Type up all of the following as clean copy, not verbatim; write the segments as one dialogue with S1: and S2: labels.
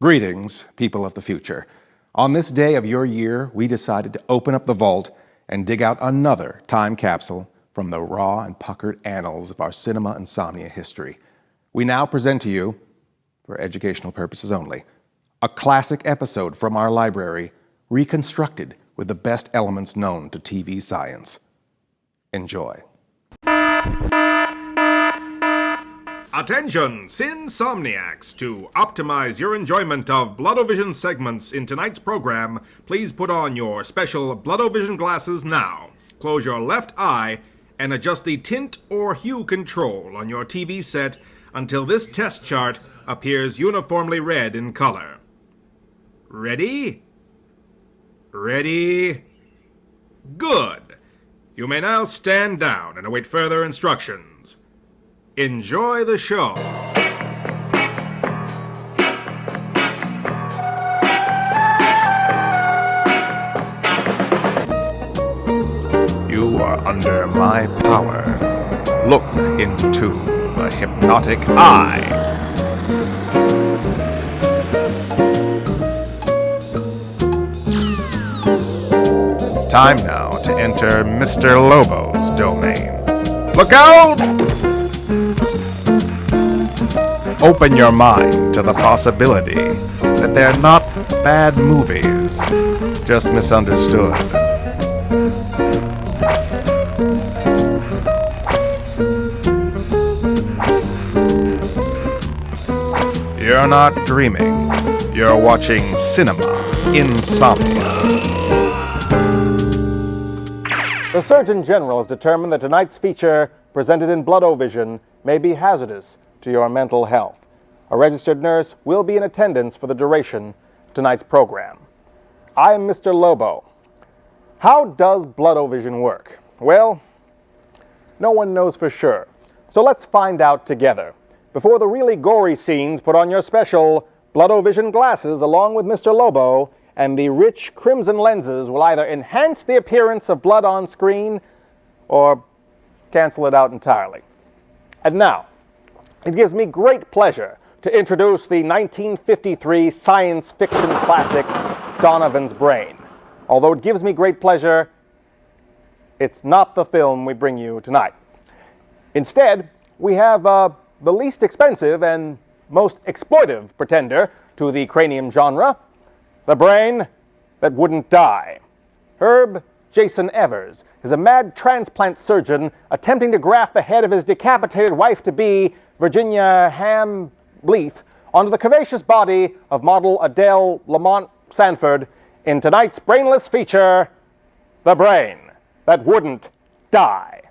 S1: Greetings, people of the future. On this day of your year, we decided to open up the vault and dig out another time capsule from the raw and puckered annals of our Cinema Insomnia history. We now present to you, for educational purposes only, a classic episode from our library, reconstructed with the best elements known to TV science. Enjoy.
S2: Attention, Cinsomniacs! To optimize your enjoyment of Bloodovision segments in tonight's program, please put on your special Bloodovision glasses now. Close your left eye and adjust the tint or hue control on your TV set until this test chart appears uniformly red in color. Ready? Ready? Good. You may now stand down and await further instructions. Enjoy the show.
S3: You are under my power. Look into the hypnotic eye. Time now to enter Mr. Lobo's domain. Look out! Open your mind to the possibility that they're not bad movies, just misunderstood. You're not dreaming. You're watching Cinema Insomnia.
S4: The Surgeon General has determined that tonight's feature, presented in Bloodovision, may be hazardous to your mental health. A registered nurse will be in attendance for the duration of tonight's program. I am Mr. Lobo. How does Bloodovision work? Well, no one knows for sure. So let's find out together. Before the really gory scenes, put on your special Bloodovision glasses along with Mr. Lobo, and the rich crimson lenses will either enhance the appearance of blood on screen or cancel it out entirely. And now, it gives me great pleasure to introduce the 1953 science fiction classic Donovan's Brain. Although it gives me great pleasure, it's not the film we bring you tonight. Instead, we have the least expensive and most exploitive pretender to the cranium genre, The Brain That Wouldn't Die. Herb Jason Evers is a mad transplant surgeon attempting to graft the head of his decapitated wife-to-be, Virginia Ham Bleeth, onto the curvaceous body of model Adele Lamont Sanford in tonight's brainless feature, The Brain That Wouldn't Die,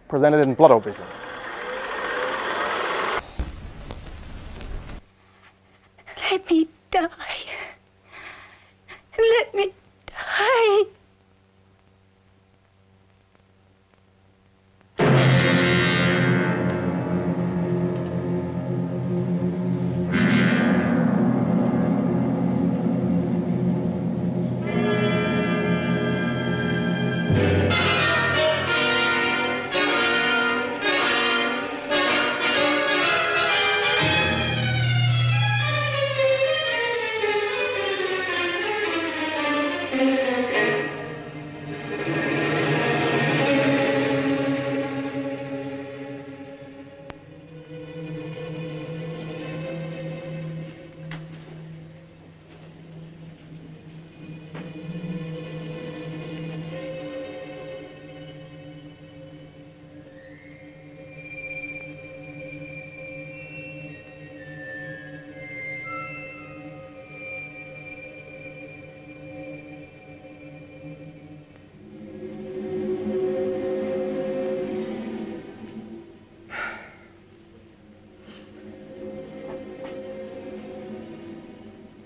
S4: presented in Bloodovision.
S5: Let me die. Let me die.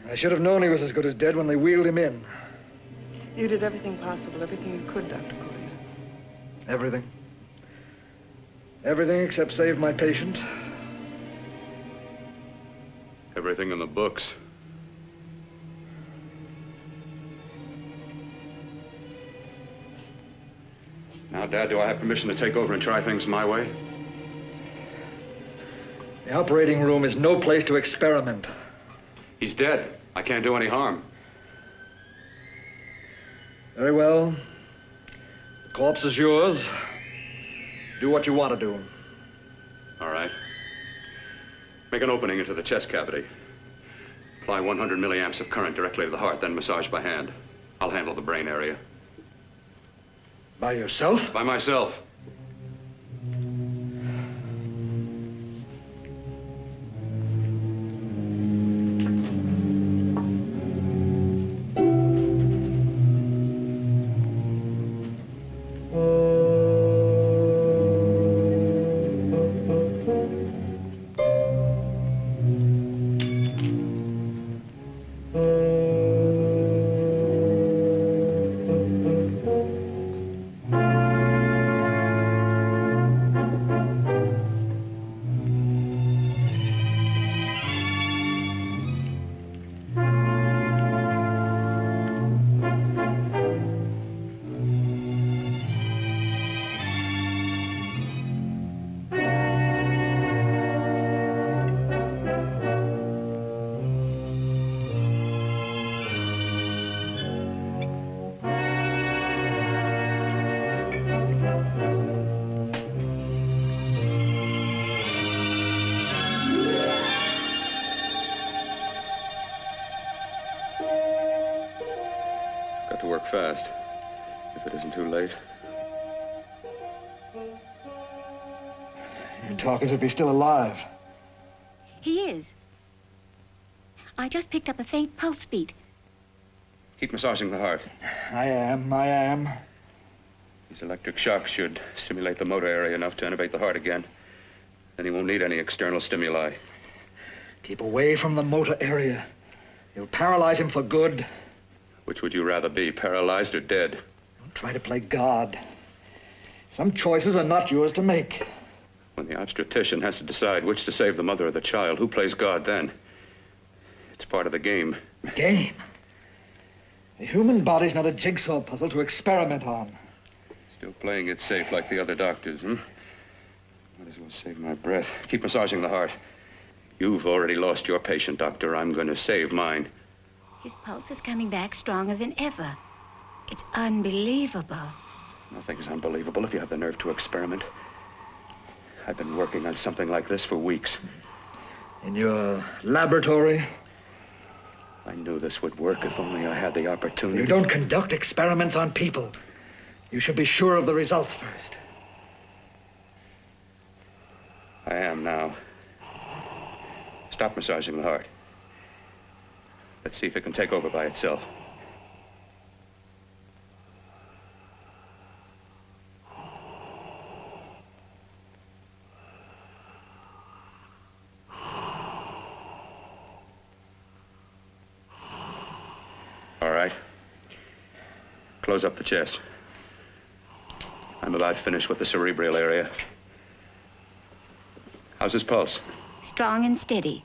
S6: I should have known he was as good as dead when they wheeled him in.
S7: You did everything possible, everything you could, Dr. Corey.
S6: Everything. Everything except save my patient.
S8: Everything in the books. Now, Dad, do I have permission to take over and try things my way?
S6: The operating room is no place to experiment.
S8: He's dead. I can't do any harm.
S6: Very well. The corpse is yours. Do what you want to do.
S8: All right. Make an opening into the chest cavity. Apply 100 milliamps of current directly to the heart, then massage by hand. I'll handle the brain area.
S6: By yourself?
S8: By myself. Got to work fast, if it isn't too late.
S6: You talk as if he's still alive.
S5: He is. I just picked up a faint pulse beat.
S8: Keep massaging the heart.
S6: I am.
S8: These electric shocks should stimulate the motor area enough to innervate the heart again. Then he won't need any external stimuli.
S6: Keep away from the motor area. You'll paralyze him for good.
S8: Which would you rather be, paralyzed or dead?
S6: Don't try to play God. Some choices are not yours to make.
S8: When the obstetrician has to decide which to save the mother or the child, who plays God then? It's part of the game.
S6: Game? The human body's not a jigsaw puzzle to experiment on.
S8: Still playing it safe like the other doctors, hmm? Might as well save my breath. Keep massaging the heart. You've already lost your patient, Doctor. I'm going to save mine.
S5: His pulse is coming back stronger than ever. It's unbelievable.
S8: Nothing's unbelievable if you have the nerve to experiment. I've been working on something like this for weeks.
S6: In your laboratory?
S8: I knew this would work if only I had the opportunity.
S6: You don't conduct experiments on people. You should be sure of the results first.
S8: I am now. Stop massaging the heart. Let's see if it can take over by itself. All right. Close up the chest. I'm about finished with the cerebral area. How's his pulse?
S5: Strong and steady.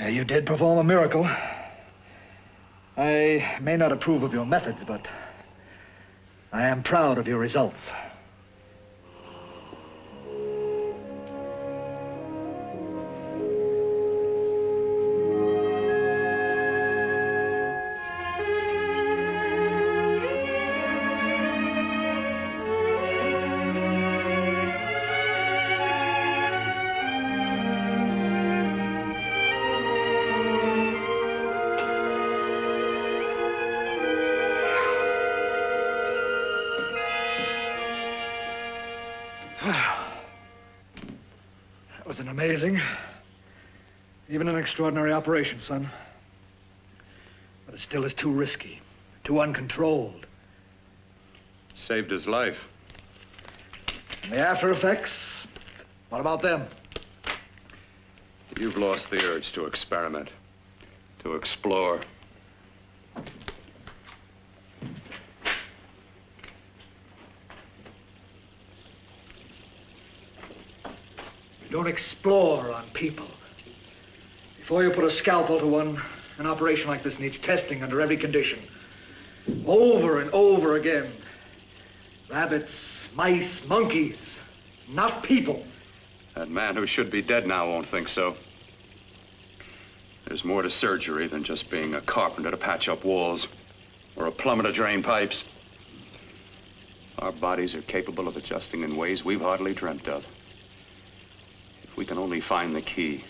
S6: You did perform a miracle. I may not approve of your methods, but I am proud of your results. That was an amazing, even an extraordinary operation, son. But it still is too risky, too uncontrolled.
S8: Saved his life.
S6: And the after effects, what about them?
S8: You've lost the urge to experiment, to explore.
S6: You don't explore on people. Before you put a scalpel to one, an operation like this needs testing under every condition. Over and over again. Rabbits, mice, monkeys, not people.
S8: That man who should be dead now won't think so. There's more to surgery than just being a carpenter to patch up walls or a plumber to drain pipes. Our bodies are capable of adjusting in ways we've hardly dreamt of. If we can only find the key.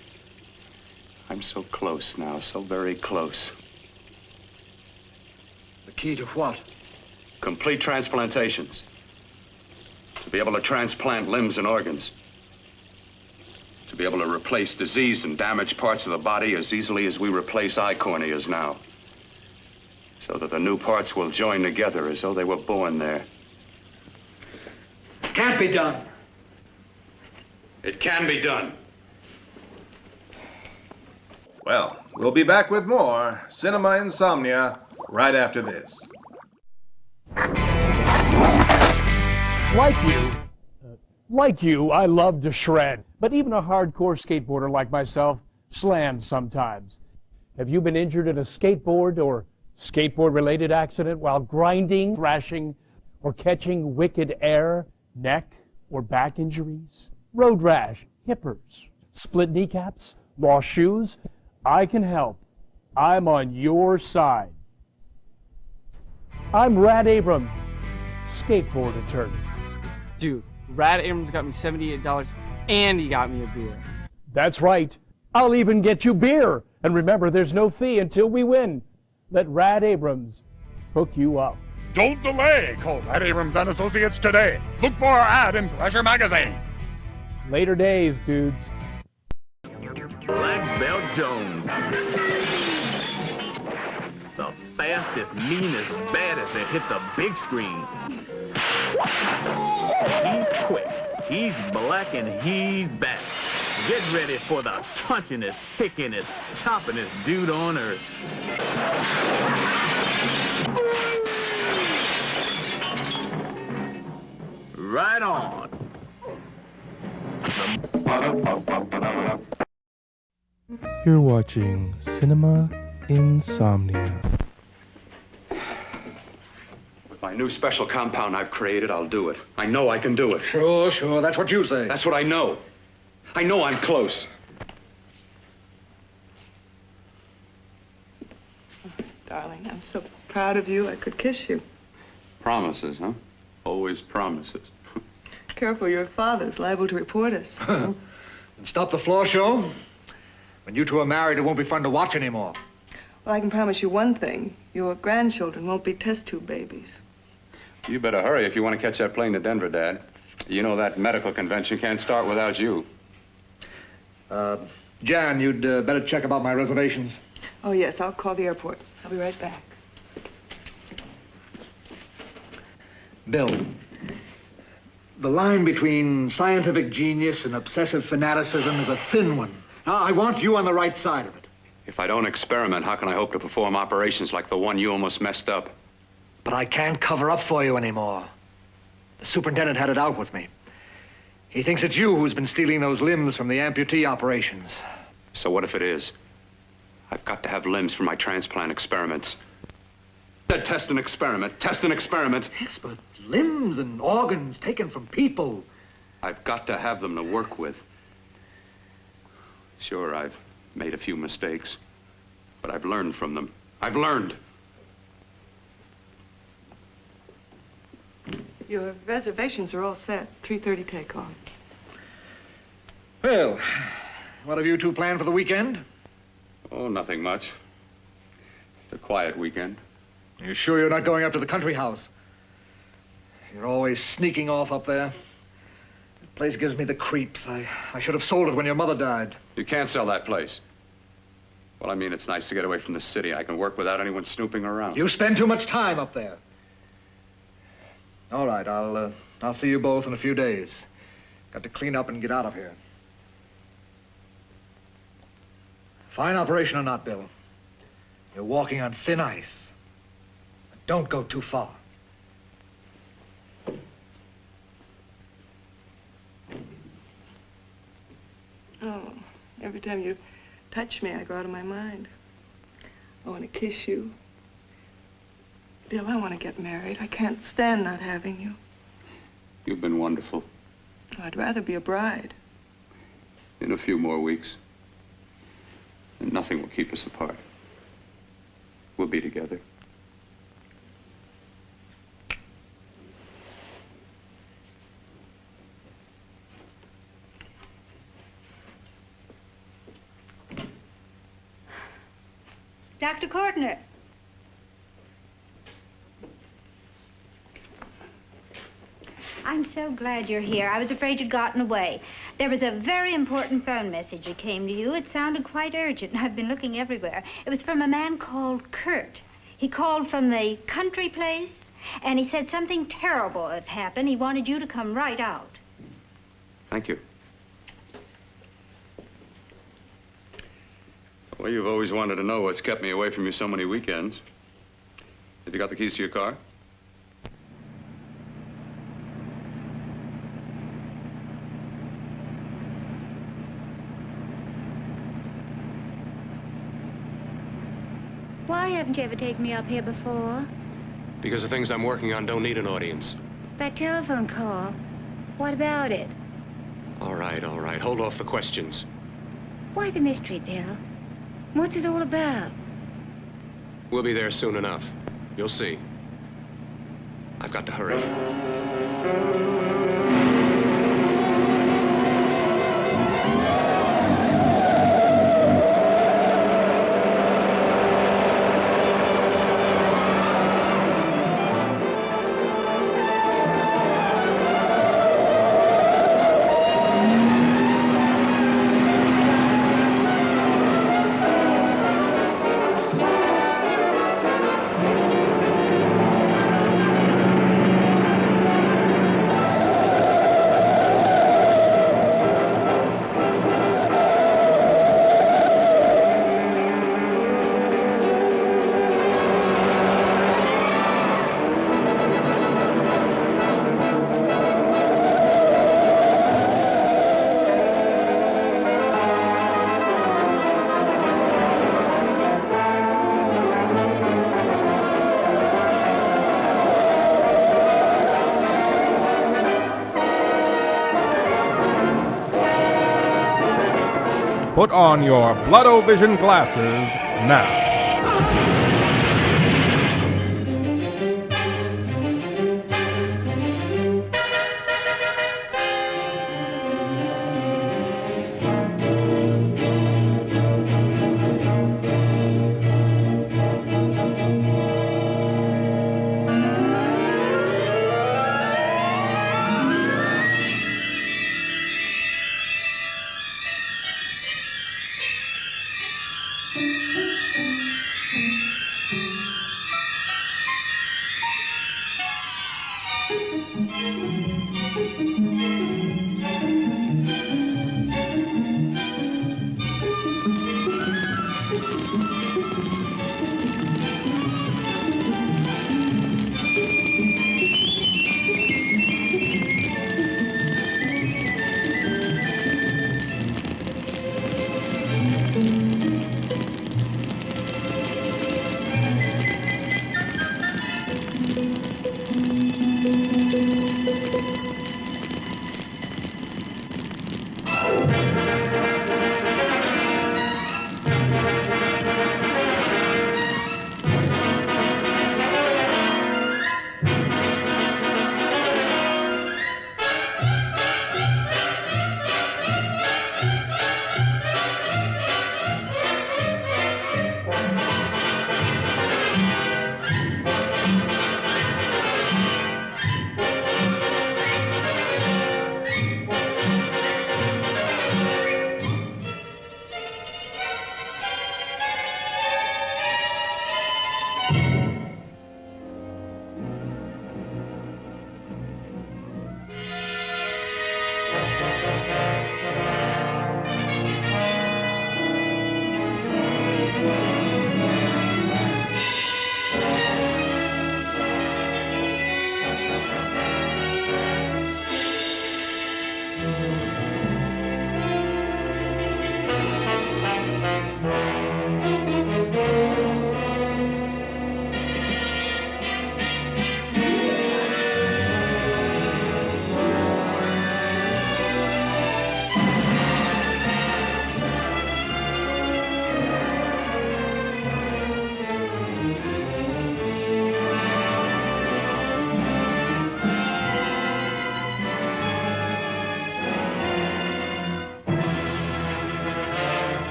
S8: I'm so close now, so very close.
S6: The key to what?
S8: Complete transplantations. To be able to transplant limbs and organs. To be able to replace diseased and damaged parts of the body as easily as we replace eye corneas now. So that the new parts will join together as though they were born there.
S6: It can't be done.
S8: It can be done.
S1: Well, we'll be back with more Cinema Insomnia right after this.
S9: Like you, I love to shred. But even a hardcore skateboarder like myself slams sometimes. Have you been injured in a skateboard or skateboard-related accident while grinding, thrashing, or catching wicked air, neck, or back injuries? Road rash, hippers, split kneecaps, lost shoes? I can help. I'm on your side. I'm Rad Abrams, skateboard attorney.
S10: Dude, Rad Abrams got me $78 and he got me a beer.
S9: That's right. I'll even get you beer. And remember, there's no fee until we win. Let Rad Abrams hook you up.
S11: Don't delay. Call Rad Abrams and Associates today. Look for our ad in Pressure Magazine.
S9: Later days, dudes.
S12: Black Belt Jones. The fastest, meanest, baddest that hit the big screen. He's quick, he's black, and he's back. Get ready for the punchingest, kickingest, choppingest dude on earth. Right on.
S3: You're watching Cinema Insomnia.
S8: With my new special compound I've created, I'll do it. I know I can do it.
S6: Sure, that's what you say.
S8: That's what I know. I know I'm close.
S7: Darling, I'm so proud of you, I could kiss you.
S8: Promises, huh? Always promises.
S7: Careful, your father's liable to report us.
S6: And stop the floor show. When you two are married, it won't be fun to watch anymore.
S7: Well, I can promise you one thing. Your grandchildren won't be test tube babies.
S8: You better hurry if you want to catch that plane to Denver, Dad. You know that medical convention can't start without you.
S6: Jan, you'd better check about my reservations.
S7: Oh, yes, I'll call the airport. I'll be right back.
S6: Bill, the line between scientific genius and obsessive fanaticism is a thin one. Now, I want you on the right side of it.
S8: If I don't experiment, how can I hope to perform operations like the one you almost messed up?
S6: But I can't cover up for you anymore. The superintendent had it out with me. He thinks it's you who's been stealing those limbs from the amputee operations.
S8: So what if it is? I've got to have limbs for my transplant experiments. Test and experiment, test and experiment.
S6: Yes, but limbs and organs taken from people.
S8: I've got to have them to work with. Sure, I've made a few mistakes, but I've learned from them. I've learned.
S7: Your reservations are all set. 3:30 takeoff.
S6: Well, what have you two planned for the weekend?
S8: Oh, nothing much. Just a quiet weekend.
S6: You sure you're not going up to the country house? You're always sneaking off up there. The place gives me the creeps. I should have sold it when your mother died.
S8: You can't sell that place. Well, I mean, it's nice to get away from the city. I can work without anyone snooping around.
S6: You spend too much time up there. All right, I'll see you both in a few days. Got to clean up and get out of here. Fine operation or not, Bill. You're walking on thin ice. But don't go too far.
S7: Oh, every time you touch me, I go out of my mind. I want to kiss you. Bill, I want to get married. I can't stand not having you.
S8: You've been wonderful.
S7: I'd rather be a bride.
S8: In a few more weeks, and nothing will keep us apart. We'll be together.
S5: Dr. Courtner. I'm so glad you're here. I was afraid you'd gotten away. There was a very important phone message that came to you. It sounded quite urgent. I've been looking everywhere. It was from a man called Kurt. He called from the country place, and he said something terrible had happened. He wanted you to come right out.
S8: Thank you. Well, you've always wanted to know what's kept me away from you so many weekends. Have you got the keys to your car?
S5: Why haven't you ever taken me up here before?
S13: Because the things I'm working on don't need an audience.
S5: That telephone call, what about it?
S13: All right, all right. Hold off the questions.
S5: Why the mystery, Bill? What's it all about?
S13: We'll be there soon enough. You'll see. I've got to hurry.
S2: Put on your Blood-O-Vision glasses now.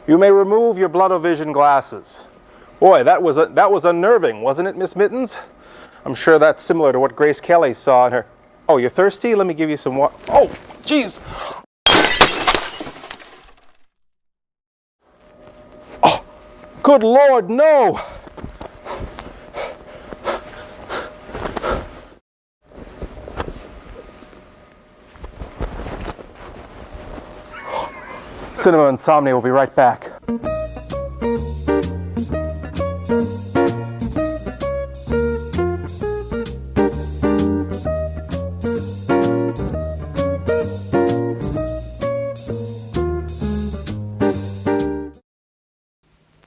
S4: You may remove your blood-o-vision glasses. Boy, that was unnerving, wasn't it, Miss Mittens? I'm sure that's similar to what Grace Kelly saw in her... Oh, you're thirsty? Let me give you some water. Oh, jeez! Oh, good Lord, no! Cinema Insomnia will be right back.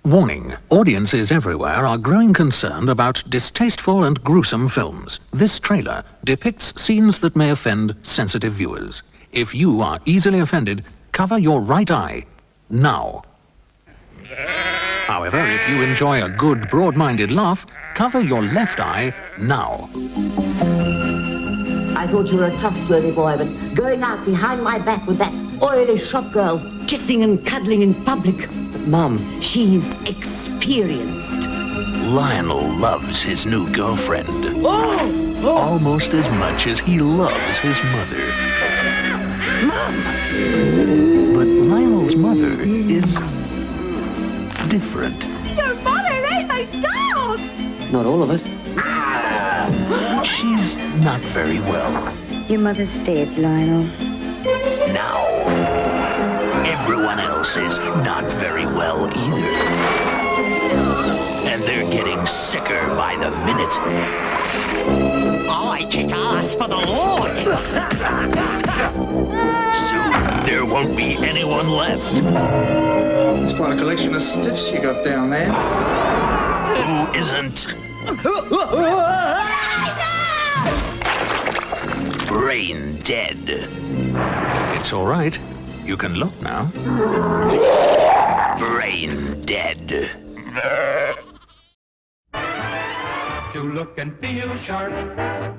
S14: Warning, audiences everywhere are growing concerned about distasteful and gruesome films. This trailer depicts scenes that may offend sensitive viewers. If you are easily offended, cover your right eye, now. However, if you enjoy a good, broad-minded laugh, cover your left eye, now.
S15: I thought you were a trustworthy boy, but going out behind my back with that oily shop girl, kissing and cuddling in public. But, Mom, she's experienced.
S14: Lionel loves his new girlfriend.
S15: Oh!
S14: Almost as much as he loves his mother.
S15: Mom!
S14: But Lionel's mother is different.
S15: Your mother ate my dog!
S14: Not all of it. She's not very well.
S16: Your mother's dead, Lionel.
S14: Now, everyone else is not very well either. And they're getting sicker by the minute.
S17: I kick ass for the Lord!
S14: Soon, there won't be anyone left.
S18: It's quite a collection of stiffs you got down there.
S14: Who isn't? Brain dead. It's all right. You can look now. Brain dead.
S19: To look and feel sharp,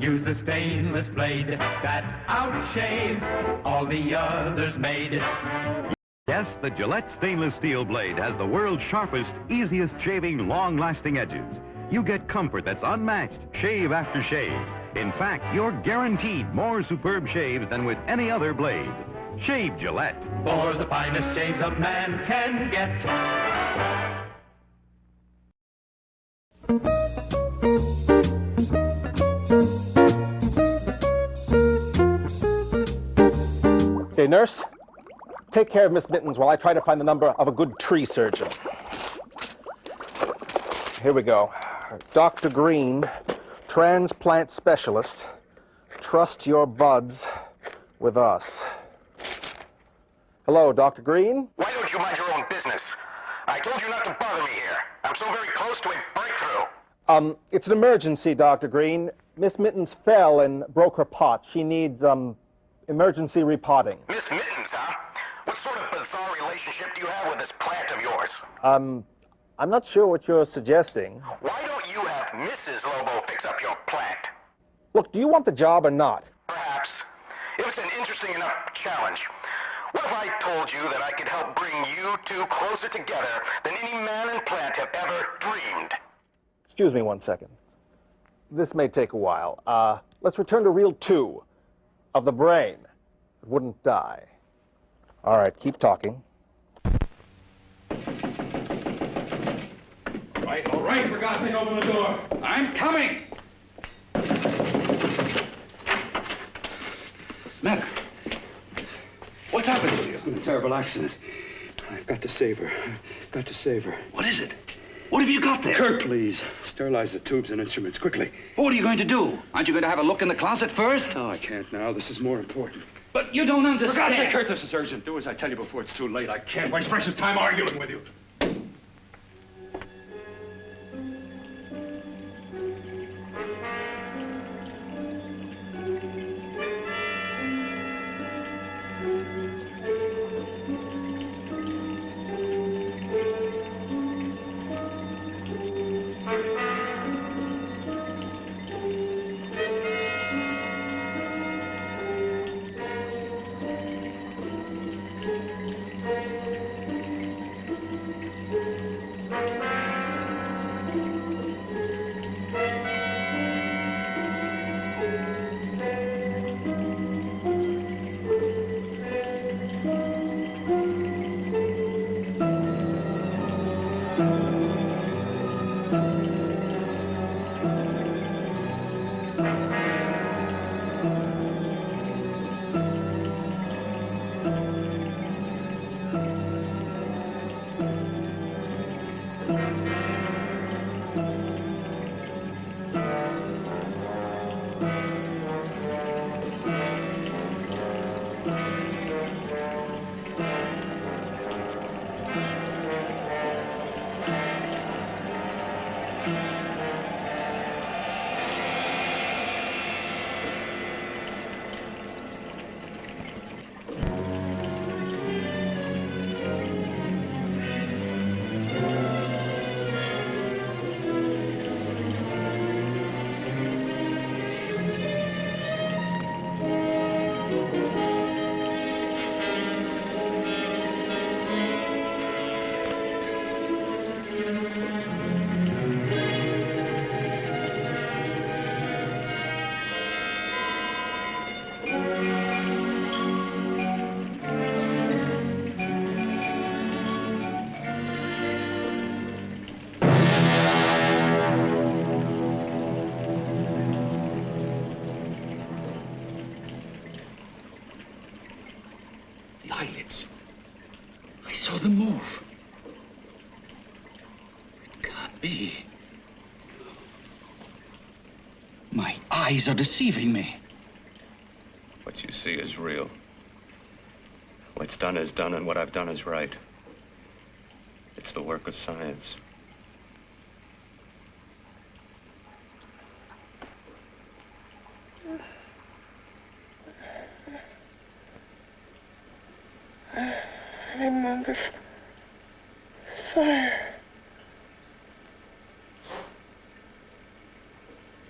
S19: use the stainless blade that outshaves all the others made.
S20: Yes, the Gillette stainless steel blade has the world's sharpest, easiest shaving, long-lasting edges. You get comfort that's unmatched, shave after shave. In fact, you're guaranteed more superb shaves than with any other blade. Shave Gillette.
S19: For the finest shaves a man can get.
S4: Okay, nurse, take care of Miss Mittens while I try to find the number of a good tree surgeon. Here we go. Dr. Green, transplant specialist. Trust your buds with us. Hello, Dr. Green?
S21: Why don't you mind your own business? I told you not to bother me here. I'm so very close to a breakthrough.
S4: It's an emergency, Dr. Green. Miss Mittens fell and broke her pot. She needs, emergency repotting.
S21: Miss Mittens, huh? What sort of bizarre relationship do you have with this plant of yours?
S4: I'm not sure what you're suggesting.
S21: Why don't you have Mrs. Lobo fix up your plant?
S4: Look, do you want the job or not?
S21: Perhaps. It was an interesting enough challenge. What if I told you that I could help bring you two closer together than any man and plant have ever dreamed?
S4: Excuse me one second. This may take a while. Let's return to reel 2 of the brain. It wouldn't die. All right, keep talking.
S19: All right, for God's sake, open the door. I'm coming.
S22: Matter? What's happened to you? It's been a terrible accident. I've got to save her. I've got to save her. What is it? What have you got there? Kurt, please. Sterilize the tubes and instruments quickly. Well, what are you going to do? Aren't you going to have a look in the closet first? No, I can't now. This is more important. But you don't understand.
S19: For God's sake, Kurt, this is urgent. Do as I tell you before it's too late. I can't waste precious time arguing with you.
S1: eyelids. I saw them move. It can't be. My eyes are deceiving me.
S8: What you see is real. What's done is done, and what I've done is right. It's the work of science.
S7: I'm on the fire.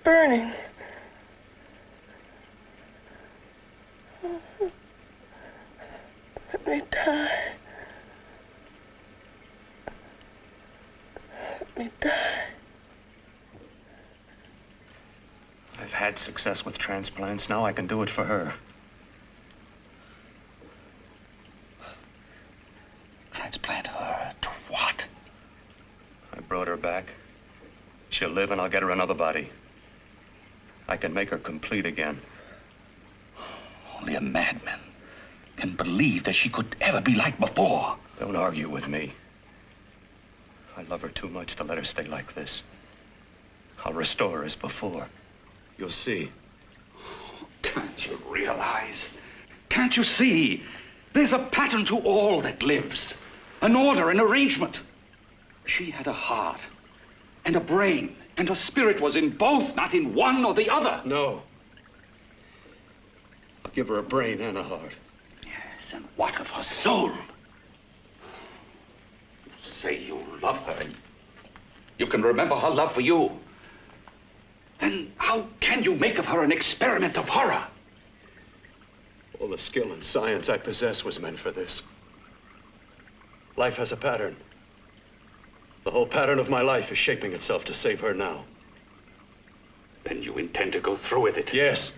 S7: Burning. Let me die. Let me die.
S8: I've had success with transplants. Now I can do it for her.
S1: Transplant her to what?
S8: I brought her back. She'll live, and I'll get her another body. I can make her complete again.
S1: Only a madman can believe that she could ever be like before.
S8: Don't argue with me. I love her too much to let her stay like this. I'll restore her as before. You'll see.
S1: Can't you realize? Can't you see? There's a pattern to all that lives. An order, an arrangement. She had a heart and a brain, and her spirit was in both, not in one or the other.
S8: No. I'll give her a brain and a heart.
S1: Yes, and what of her soul? You say you love her, and you can remember her love for you. Then how can you make of her an experiment of horror?
S8: All the skill and science I possess was meant for this. Life has a pattern. The whole pattern of my life is shaping itself to save her now.
S1: Then you intend to go through with it?
S8: Yes.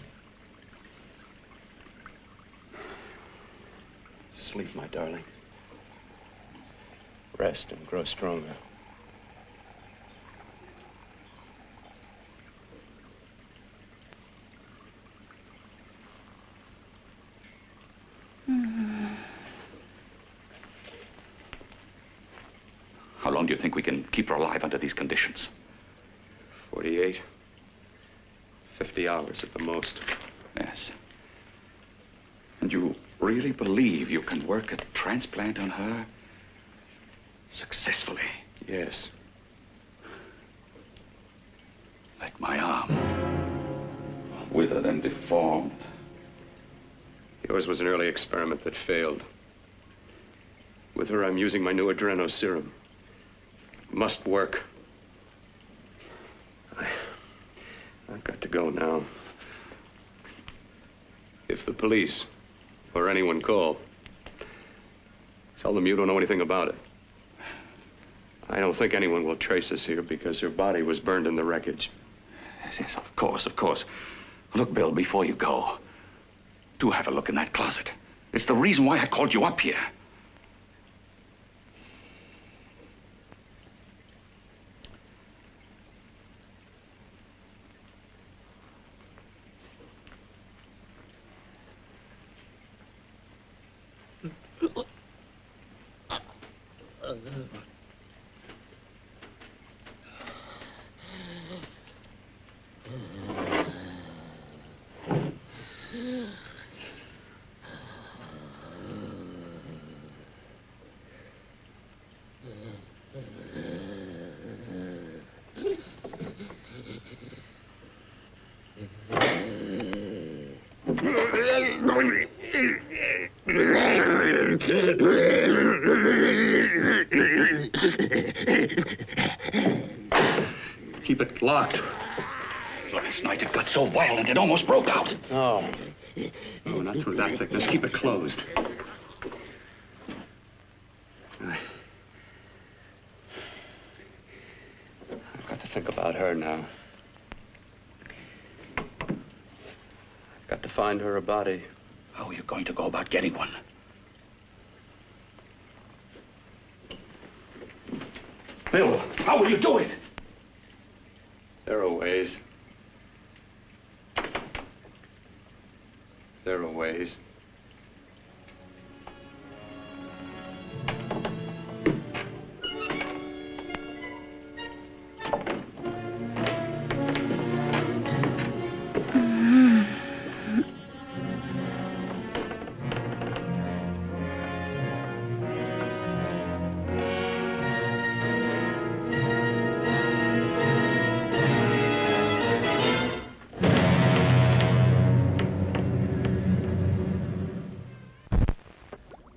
S8: Sleep, my darling. Rest and grow stronger.
S1: How long do you think we can keep her alive under these conditions?
S8: 48. 50 hours at the most.
S1: Yes. And you really believe you can work a transplant on her successfully?
S8: Yes.
S1: Like my arm. Withered and deformed.
S8: Yours was an early experiment that failed. With her, I'm using my new adreno serum. Must work. I've got to go now. If the police or anyone call, tell them you don't know anything about it. I don't think anyone will trace us here because her body was burned in the wreckage.
S1: Yes, of course, of course. Look, Bill, before you go, do have a look in that closet. It's the reason why I called you up here. Keep it locked. Last night it got so violent it almost broke out.
S8: Oh. No, not through that thickness. Keep it closed. I've got to think about her now. I've got to find her a body.
S1: How are you going to go about getting one? Bill, how will you do it?
S8: There are ways. There are ways.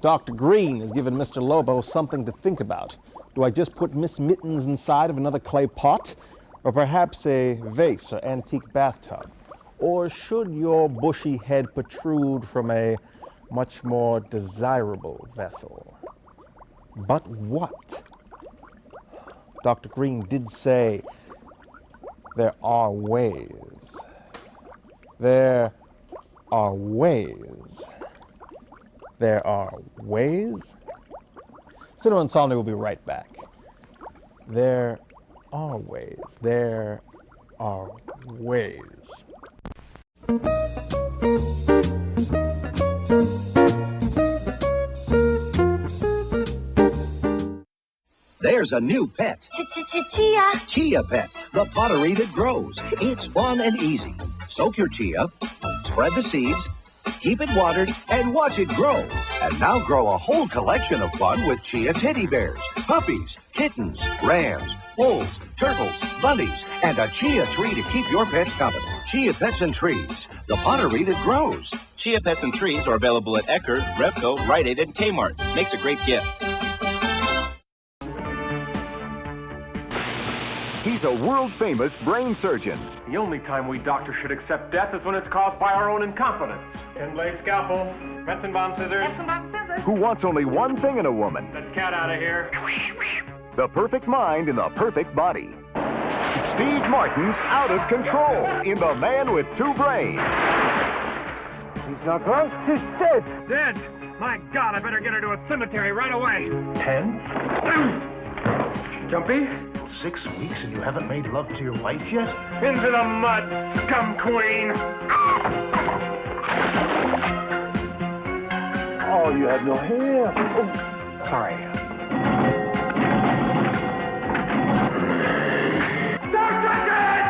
S4: Dr. Green has given Mr. Lobo something to think about. Do I just put Miss Mittens inside of another clay pot? Or perhaps a vase or antique bathtub? Or should your bushy head protrude from a much more desirable vessel? But what? Dr. Green did say there are ways. There are ways. There are ways? Cinema Insomnia will be right back. There are ways. There are ways.
S10: There's a new pet.
S16: Chia.
S10: Chia Pet, the pottery that grows. It's fun and easy. Soak your chia, spread the seeds, keep it watered, and watch it grow. And now grow a whole collection of fun with chia teddy bears, puppies, kittens, rams, wolves, turtles, bunnies, and a chia tree to keep your pets company. Chia Pets and Trees, the pottery that grows.
S11: Chia Pets and Trees are available at Eckerd, Revco, Rite Aid, and Kmart. Makes a great gift.
S20: He's a world-famous brain surgeon.
S23: The only time we doctors should accept death is when it's caused by our own incompetence. Ten-blade scalpel, Metzenbaum bomb scissors.
S20: Who wants only one thing in a woman.
S23: That cat out of here.
S20: The perfect mind in the perfect body. Steve Martin's out of control in The Man with Two Brains.
S23: He's not drunk. He's dead. Dead? My God, I better get her to a cemetery right away. 10. Jumpy?
S24: 6 weeks and you haven't made love to your wife yet?
S23: Into the mud, scum queen!
S24: Oh, you have no hair. Oh, sorry.
S23: Dr. Dead!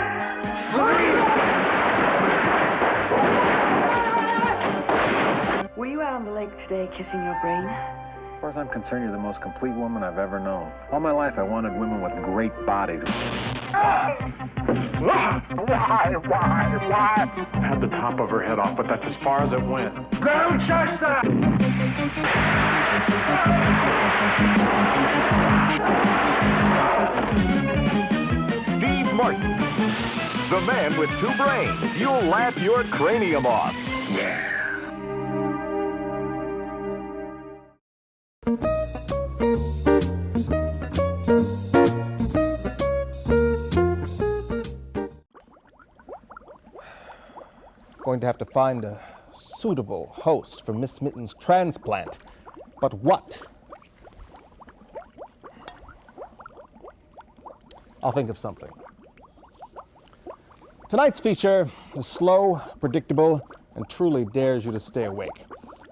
S25: Were you out on the lake today kissing your brain?
S26: As far as I'm concerned, you're the most complete woman I've ever known. All my life, I wanted women with great bodies.
S24: Why? I had the top of her head off, but that's as far as it went.
S23: Gloucester!
S20: Steve Martin, the man with two brains. You'll laugh your cranium off.
S4: Going to have to find a suitable host for Miss Mitten's transplant. But what? I'll think of something. Tonight's feature is slow, predictable, and truly dares you to stay awake.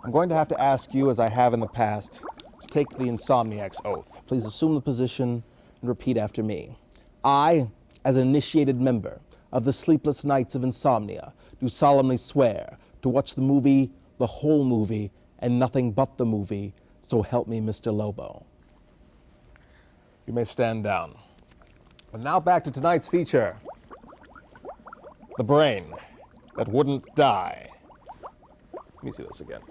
S4: I'm going to have to ask you, as I have in the past, to take the Insomniac's oath. Please assume the position and repeat after me. I, as an initiated member of the Sleepless Nights of Insomnia, do solemnly swear to watch the movie, the whole movie, and nothing but the movie, so help me, Mr. Lobo. You may stand down. And now back to tonight's feature. The brain that wouldn't die. Let me see this again.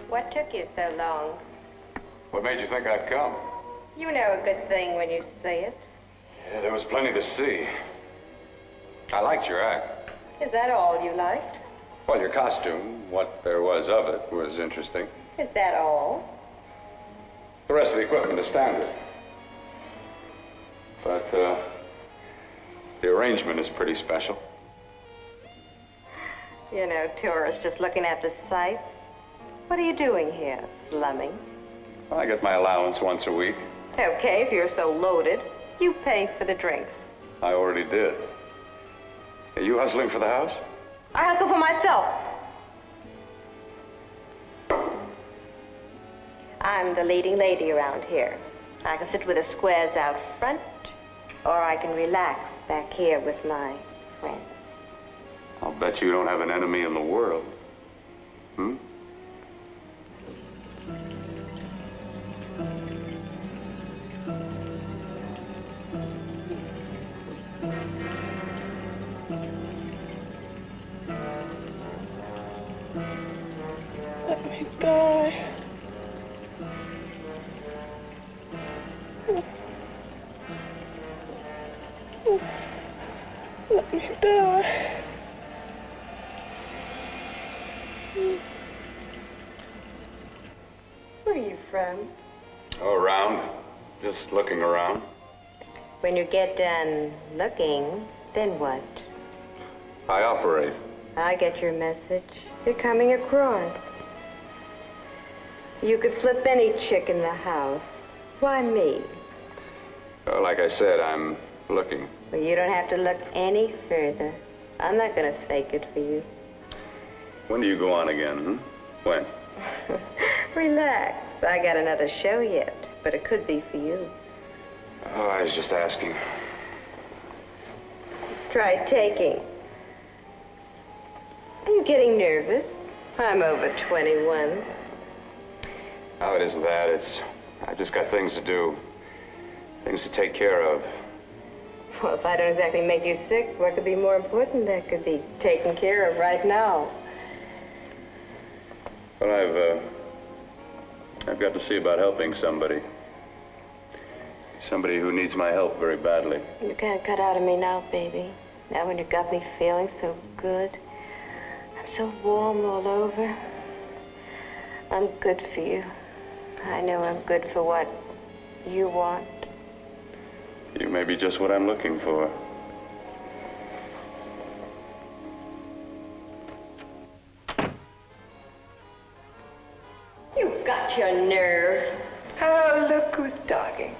S3: What took you so long?
S8: What made you think I'd come?
S3: You know a good thing when you see it.
S8: Yeah, there was plenty to see. I liked your act.
S3: Is that all you liked?
S8: Well, your costume, what there was of it, was interesting.
S3: Is that all?
S8: The rest of the equipment is standard. But, the arrangement is pretty special.
S3: You know, tourists just looking at the sights. What are you doing here, slumming?
S8: I get my allowance once a week.
S3: Okay, if you're so loaded, you pay for the drinks.
S8: I already did. Are you hustling for the house?
S3: I hustle for myself. I'm the leading lady around here. I can sit with the squares out front, or I can relax back here with my friends.
S8: I'll bet you don't have an enemy in the world. Hmm?
S7: Let me die. Let me die.
S3: Where are you from?
S8: Oh, around. Just looking around.
S3: When you get done looking, then what?
S8: I operate.
S3: I get your message. You're coming across. You could flip any chick in the house. Why me?
S8: Oh, like I said, I'm looking.
S3: Well, you don't have to look any further. I'm not going to fake it for you.
S8: When do you go on again, When?
S3: Relax. I got another show yet, but it could be for you.
S8: Oh, I was just asking.
S3: Try taking. Are you getting nervous? I'm over 21.
S8: Oh, it isn't that. I've just got things to do. Things to take care of.
S3: Well, if I don't exactly make you sick, what could be more important that could be taken care of right now?
S8: Well, I've got to see about helping somebody. Somebody who needs my help very badly.
S3: You can't cut out of me now, baby. Now when you got me feeling so good, I'm so warm all over. I'm good for you. I know I'm good for what you want.
S8: You may be just what I'm looking for.
S3: You've got your nerve.
S25: Oh, look who's talking.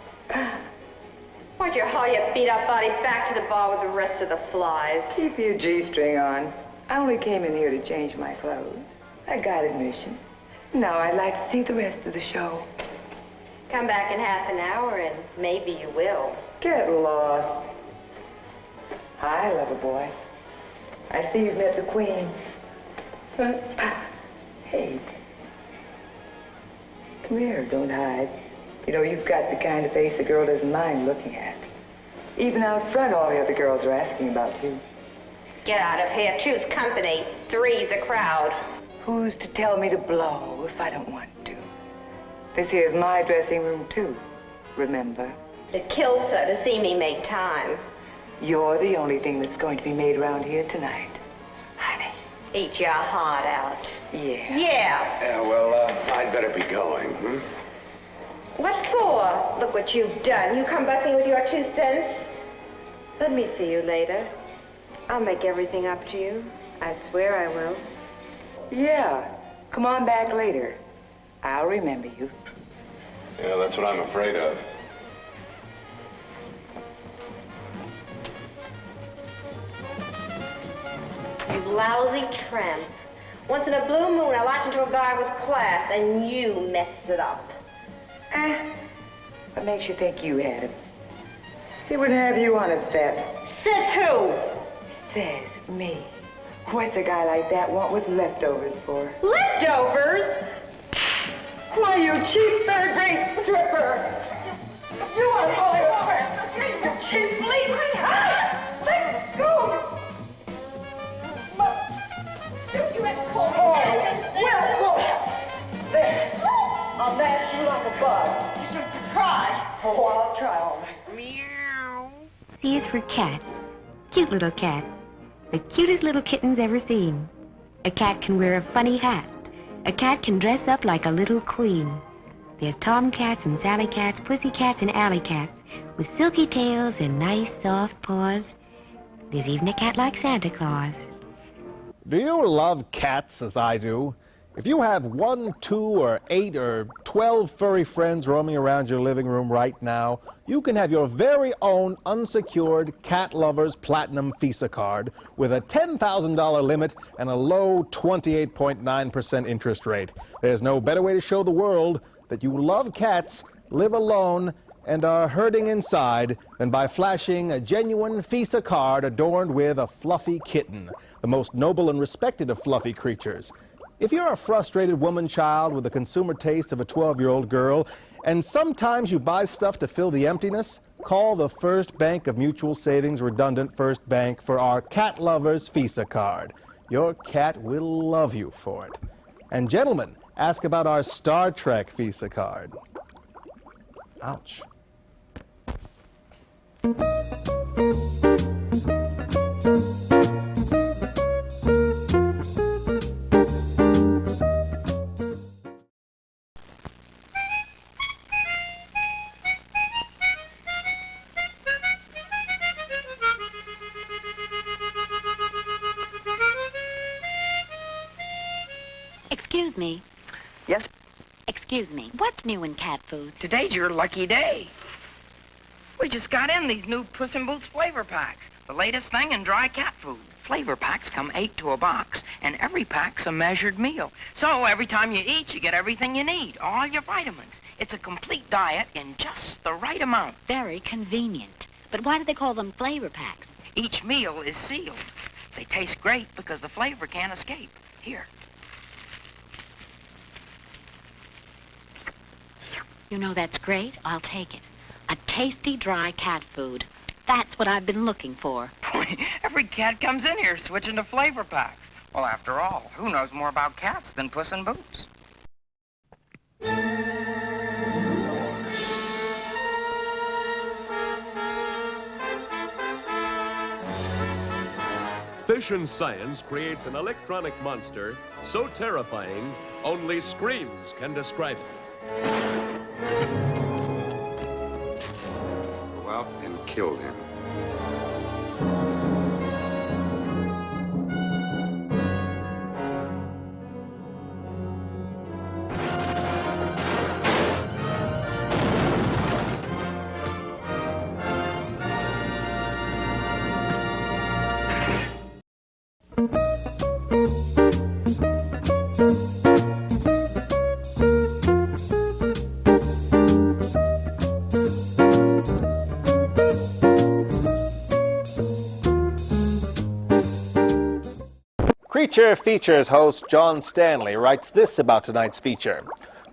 S3: Why'd you haul your beat-up body back to the bar with the rest of the flies?
S25: Keep your G-string on. I only came in here to change my clothes. I got admission. Now I'd like to see the rest of the show.
S3: Come back in half an hour and maybe you will.
S25: Get lost. Hi, lover boy. I see you've met the queen. Hey. Come here, don't hide. You know, you've got the kind of face a girl doesn't mind looking at. Even out front, all the other girls are asking about you.
S3: Get out of here. Choose company. Three's a crowd.
S25: Who's to tell me to blow if I don't want to? This here's my dressing room, too. Remember?
S3: It kills her to see me make time.
S25: You're the only thing that's going to be made around here tonight. Honey.
S3: Eat your heart out.
S25: Yeah.
S3: Yeah.
S2: Yeah, well, I'd better be going, hmm?
S3: What for? Look what you've done. You come busting with your 2 cents. Let me see you later. I'll make everything up to you. I swear I will.
S25: Yeah. Come on back later. I'll remember you.
S2: Yeah, that's what I'm afraid of.
S3: You lousy tramp. Once in a blue moon, I latch into a guy with class, and you mess it up.
S25: What makes you think you had him? He wouldn't have you on a bet.
S3: Says who?
S25: Says me. What's a guy like that want with leftovers for?
S3: Leftovers?
S25: Why, you cheap third-rate stripper! You are going over! You cheap bleeding! Let go! You went cold. Well, there. I'll mash you like a bug. You should try. Oh, I'll try all right.
S5: Meow. C is for cat. Cute little cat. The cutest little kitten's ever seen. A cat can wear a funny hat. A cat can dress up like a little queen. There's tomcats and sally cats, pussy cats and alley cats, with silky tails and nice soft paws. There's even a cat like Santa Claus.
S4: Do you love cats as I do? If you have 1, 2, or 8, or 12 furry friends roaming around your living room right now, you can have your very own unsecured Cat Lovers Platinum FISA card with a $10,000 limit and a low 28.9% interest rate. There's no better way to show the world that you love cats, live alone, and are hurting inside than by flashing a genuine FISA card adorned with a fluffy kitten, the most noble and respected of fluffy creatures. If you're a frustrated woman child with the consumer taste of a 12-year-old girl, and sometimes you buy stuff to fill the emptiness, call the First Bank of Mutual Savings Redundant First Bank for our Cat Lovers FISA card. Your cat will love you for it. And gentlemen, ask about our Star Trek FISA card. Ouch.
S6: Excuse me.
S25: Yes?
S6: Excuse me. What's new in cat food?
S9: Today's your lucky day. We just got in these new Puss in Boots flavor packs. The latest thing in dry cat food. Flavor packs come 8 to a box, and every pack's a measured meal. So every time you eat, you get everything you need, all your vitamins. It's a complete diet in just the right amount.
S6: Very convenient. But why do they call them flavor packs?
S9: Each meal is sealed. They taste great because the flavor can't escape. Here.
S6: You know, that's great. I'll take it. A tasty, dry cat food. That's what I've been looking for.
S9: Every cat comes in here switching to flavor packs. Well, after all, who knows more about cats than Puss in Boots?
S12: Intermission science creates an electronic monster so terrifying, only screams can describe it.
S2: Go out and kill him.
S4: Creature Features host John Stanley writes this about tonight's feature.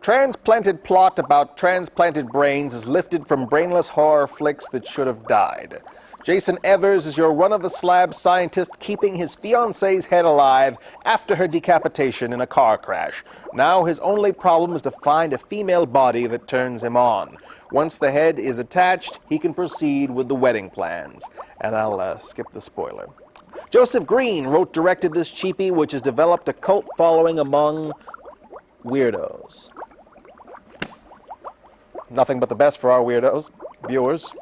S4: Transplanted plot about transplanted brains is lifted from brainless horror flicks that should have died. Jason Evers is your run-of-the-slab scientist keeping his fiancée's head alive after her decapitation in a car crash. Now his only problem is to find a female body that turns him on. Once the head is attached, he can proceed with the wedding plans. And I'll skip the spoiler. Joseph Green directed this cheapie, which has developed a cult following among weirdos. Nothing but the best for our weirdos, viewers.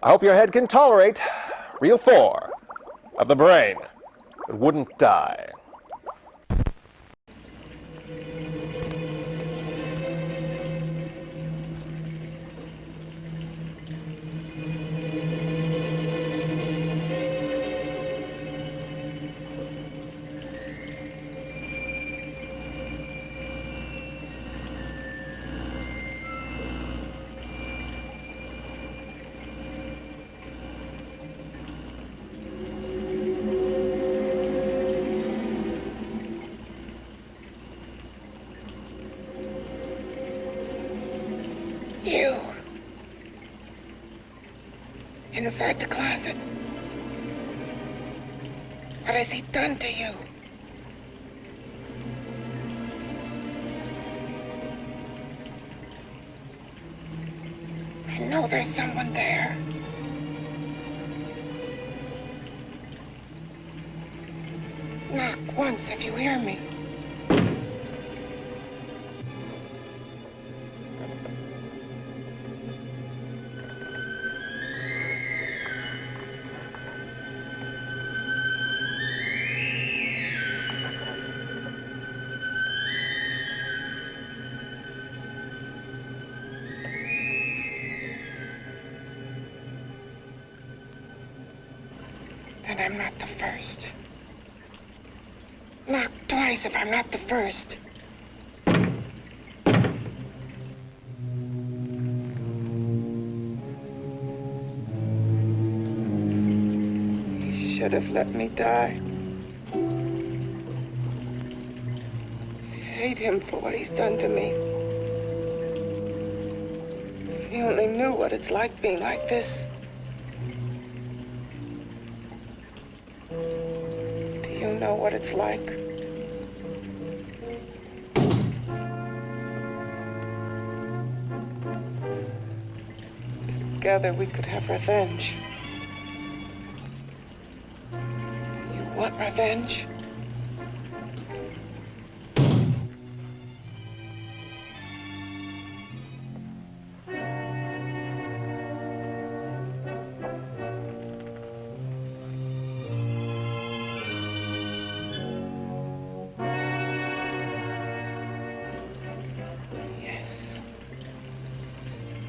S4: I hope your head can tolerate Reel 4 of the brain that wouldn't die.
S13: You. Inside the closet. What has he done to you? I know there's someone there. Knock once if you hear me. And I'm not the first. Knock twice if I'm not the first. He should have let me die. I hate him for what he's done to me. If he only knew what it's like being like this. Know what it's like. Together we could have revenge. You want revenge?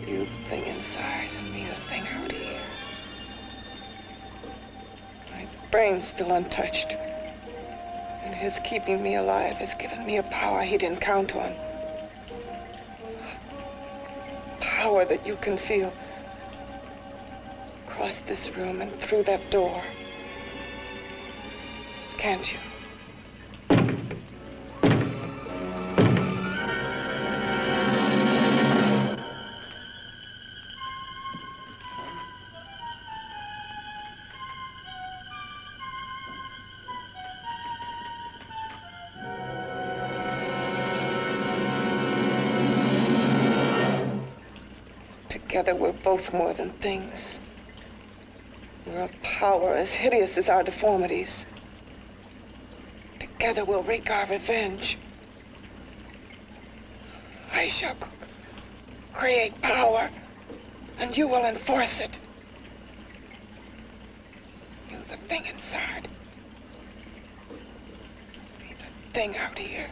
S13: You the thing inside and me the thing out here. My brain's still untouched. And his keeping me alive has given me a power he didn't count on. Power that you can feel. Across this room and through that door. Can't you? Together we're both more than things. You're a power as hideous as our deformities. Together we'll wreak our revenge. I shall create power, and you will enforce it. You, the thing inside. Be the thing out here.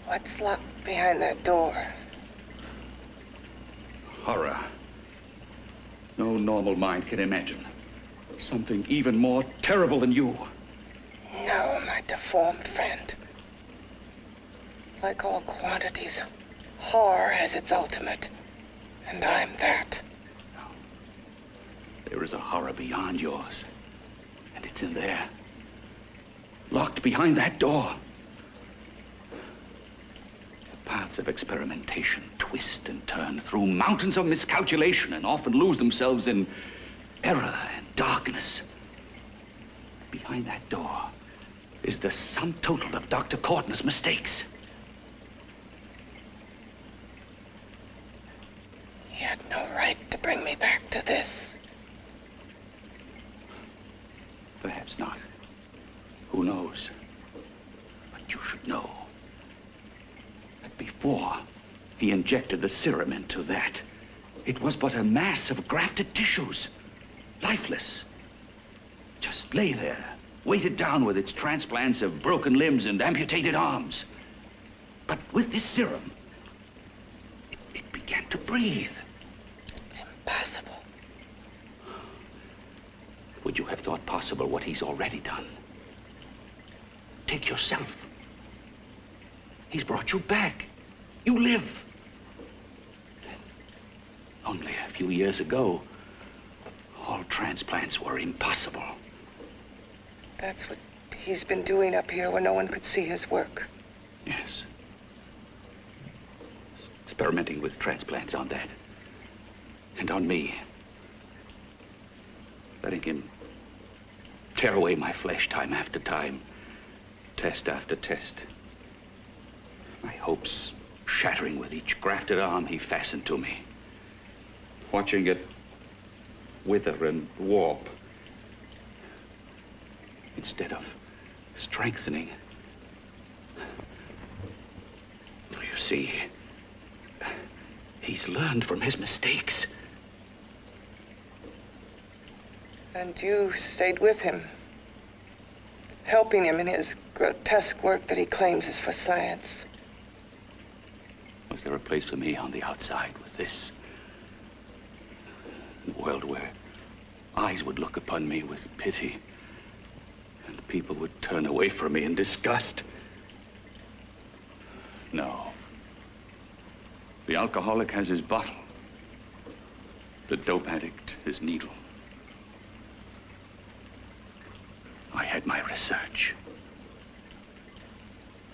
S13: What's locked behind that door?
S1: Horror. No normal mind can imagine. Something even more terrible than you.
S13: No, my deformed friend. Like all quantities, horror has its ultimate. And I'm that.
S1: There is a horror beyond yours. And it's in there. Locked behind that door. The paths of experimentation twist and turn through mountains of miscalculation and often lose themselves in error and darkness. Behind that door is the sum total of Dr. Courtney's mistakes.
S13: He had no right to bring me back to this.
S1: Perhaps not. Who knows? But you should know that before he injected the serum into that, it was but a mass of grafted tissues, lifeless. Just lay there, weighted down with its transplants of broken limbs and amputated arms. But with this serum, it began to breathe.
S13: It's impossible.
S1: Would you have thought possible what he's already done? Take yourself. He's brought you back. You live. Only a few years ago, all transplants were impossible.
S13: That's what he's been doing up here where no one could see his work.
S1: Yes. Experimenting with transplants on that. And on me. Letting him tear away my flesh time after time, test after test. My hopes shattering with each grafted arm he fastened to me. Watching it wither and warp instead of strengthening. You see, he's learned from his mistakes.
S13: And you stayed with him, helping him in his grotesque work that he claims is for science.
S1: Was there a place for me on the outside with this? A world where eyes would look upon me with pity and people would turn away from me in disgust? No. The alcoholic has his bottle. The dope addict his needle. had my research.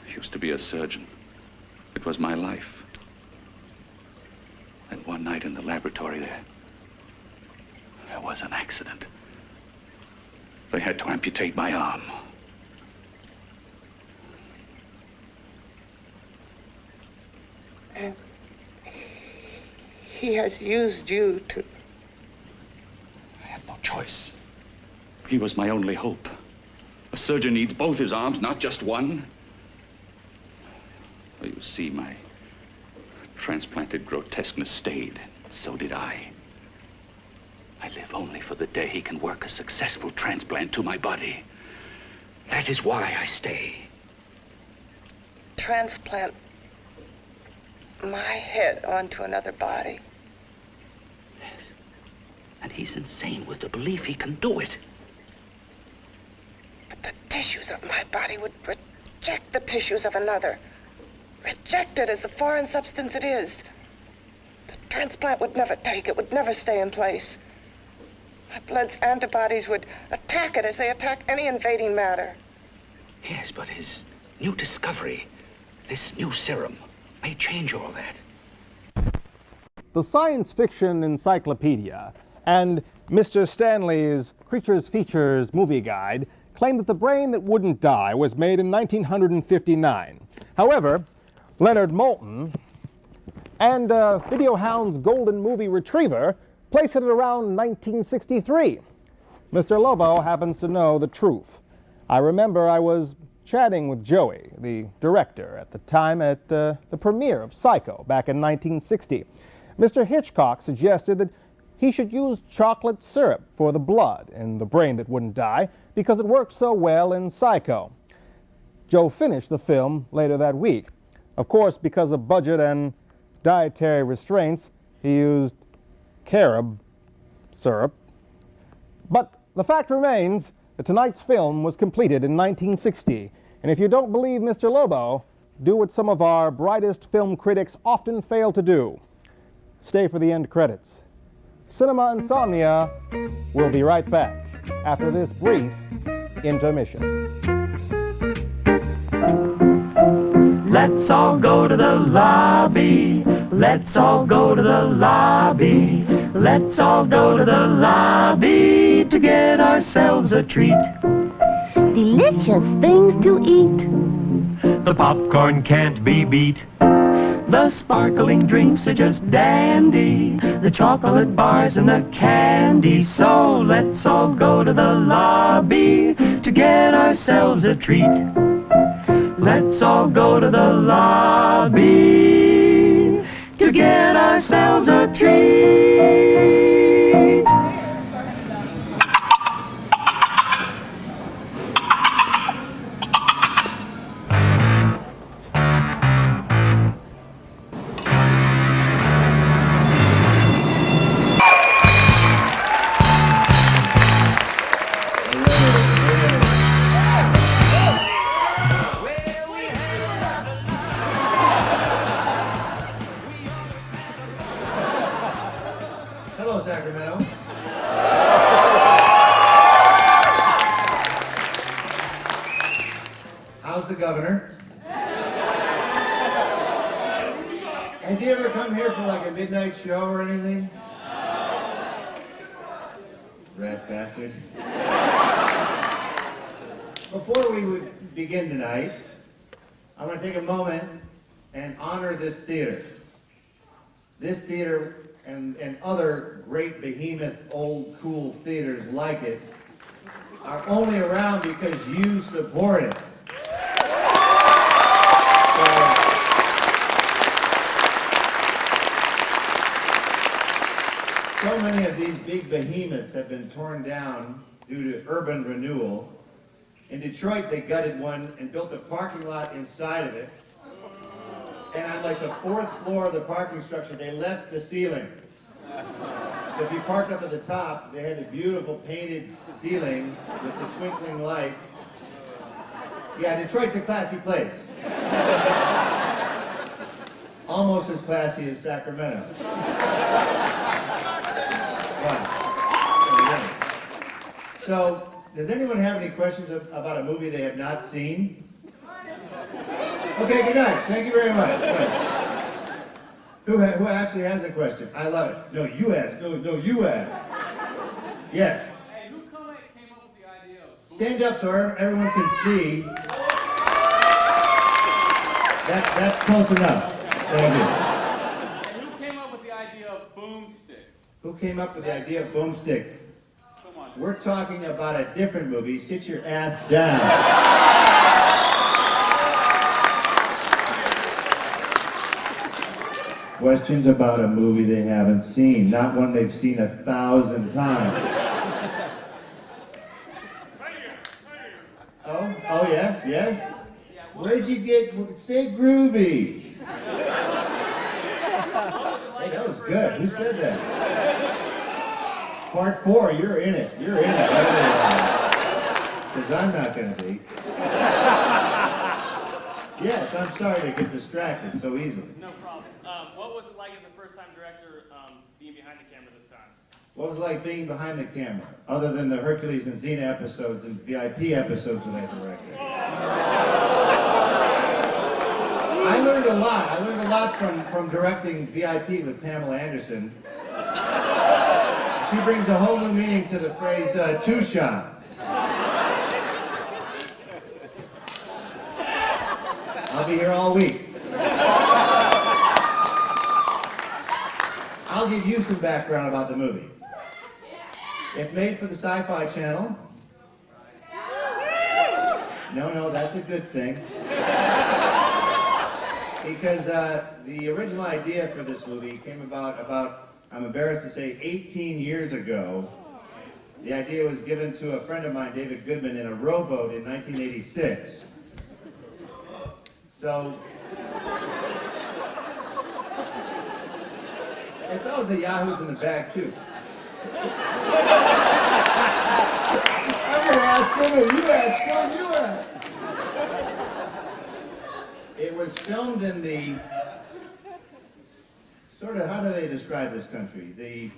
S1: I used to be a surgeon. It was my life. And one night in the laboratory there was an accident. They had to amputate my arm.
S13: And he has used you to...
S1: I had no choice. He was my only hope. A surgeon needs both his arms, not just one. Well, you see, my transplanted grotesqueness stayed. So did I. I live only for the day he can work a successful transplant to my body. That is why I stay.
S13: Transplant my head onto another body.
S1: Yes. And he's insane with the belief he can do it.
S13: But the tissues of my body would reject the tissues of another. Reject it as the foreign substance it is. The transplant would never take it, would never stay in place. My blood's antibodies would attack it as they attack any invading matter.
S1: Yes, but his new discovery, this new serum, may change all that.
S4: The Science Fiction Encyclopedia and Mr. Stanley's Creatures Features movie guide claim that The Brain That Wouldn't Die was made in 1959. However, Leonard Moulton and Video Hound's Golden Movie Retriever place it at around 1963. Mr. Lobo happens to know the truth. I remember I was chatting with Joey, the director, at the time at the premiere of Psycho back in 1960. Mr. Hitchcock suggested that he should use chocolate syrup for the blood in The Brain That Wouldn't Die because it worked so well in Psycho. Joe finished the film later that week. Of course, because of budget and dietary restraints, he used carob syrup. But the fact remains that tonight's film was completed in 1960. And if you don't believe Mr. Lobo, do what some of our brightest film critics often fail to do. Stay for the end credits. Cinema Insomnia will be right back after this brief intermission.
S19: Let's all go to the lobby. Let's all go to the lobby. Let's all go to the lobby to get ourselves a treat.
S14: Delicious things to eat.
S19: The popcorn can't be beat. The sparkling drinks are just dandy. The chocolate bars and the candy. So let's all go to the lobby to get ourselves a treat. Let's all go to the lobby to get ourselves a treat.
S15: Hello, Sacramento. How's the governor? Has he ever come here for like a midnight show or anything? Rat bastard. Before we would begin tonight, I want to take a moment and honor this theater. This theater and other great behemoth old cool theaters like it are only around because you support it. So many of these big behemoths have been torn down due to urban renewal. In Detroit, they gutted one and built a parking lot inside of it. And on like the 4th floor of the parking structure, they left the ceiling. So if you parked up at the top, they had the beautiful painted ceiling with the twinkling lights. Yeah, Detroit's a classy place. Almost as classy as Sacramento. Wow. So Does anyone have any questions about a movie they have not seen? Okay, good night. Thank you very much. Who actually has a question? I love it. No, you ask. No, you ask. Yes.
S10: Hey, who came up with the idea of...
S15: Stand up so everyone can see. That's close enough. Thank you.
S10: Who came up with the idea of boomstick?
S15: Who came up with the idea of boomstick?
S10: Come on.
S15: We're talking about a different movie. Sit your ass down. Questions about a movie they haven't seen, not one they've seen 1,000 times. Oh yes. Where'd you get? Say groovy. Hey, that was good. Who said that? Part 4. You're in it. Because I'm not going to be. Yes, I'm sorry to get distracted so easily.
S10: No problem. What was it like as a first-time director being behind the camera this time?
S15: What was it like being behind the camera, other than the Hercules and Xena episodes and VIP episodes that I directed? I learned a lot. I learned a lot from directing VIP with Pamela Anderson. She brings a whole new meaning to the phrase two-shot. I'll be here all week. I'll give you some background about the movie. It's made for the Sci-Fi Channel. No, that's a good thing. Because the original idea for this movie came about, I'm embarrassed to say, 18 years ago. The idea was given to a friend of mine, David Goodman, in a rowboat in 1986. So, it's always the yahoos in the bag, too. I'm going to ask them, you ask. It was filmed in the, sort of, how do they describe this country?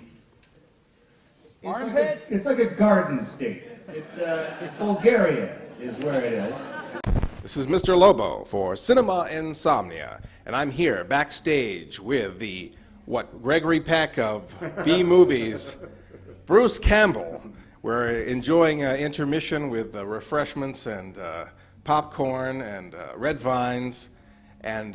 S10: Armpit?
S15: It's like a garden state. It's, Bulgaria is where it is.
S4: This is Mr. Lobo for Cinema Insomnia, and I'm here backstage with the, Gregory Peck of B-movies, Bruce Campbell. We're enjoying intermission with refreshments and popcorn and red vines, and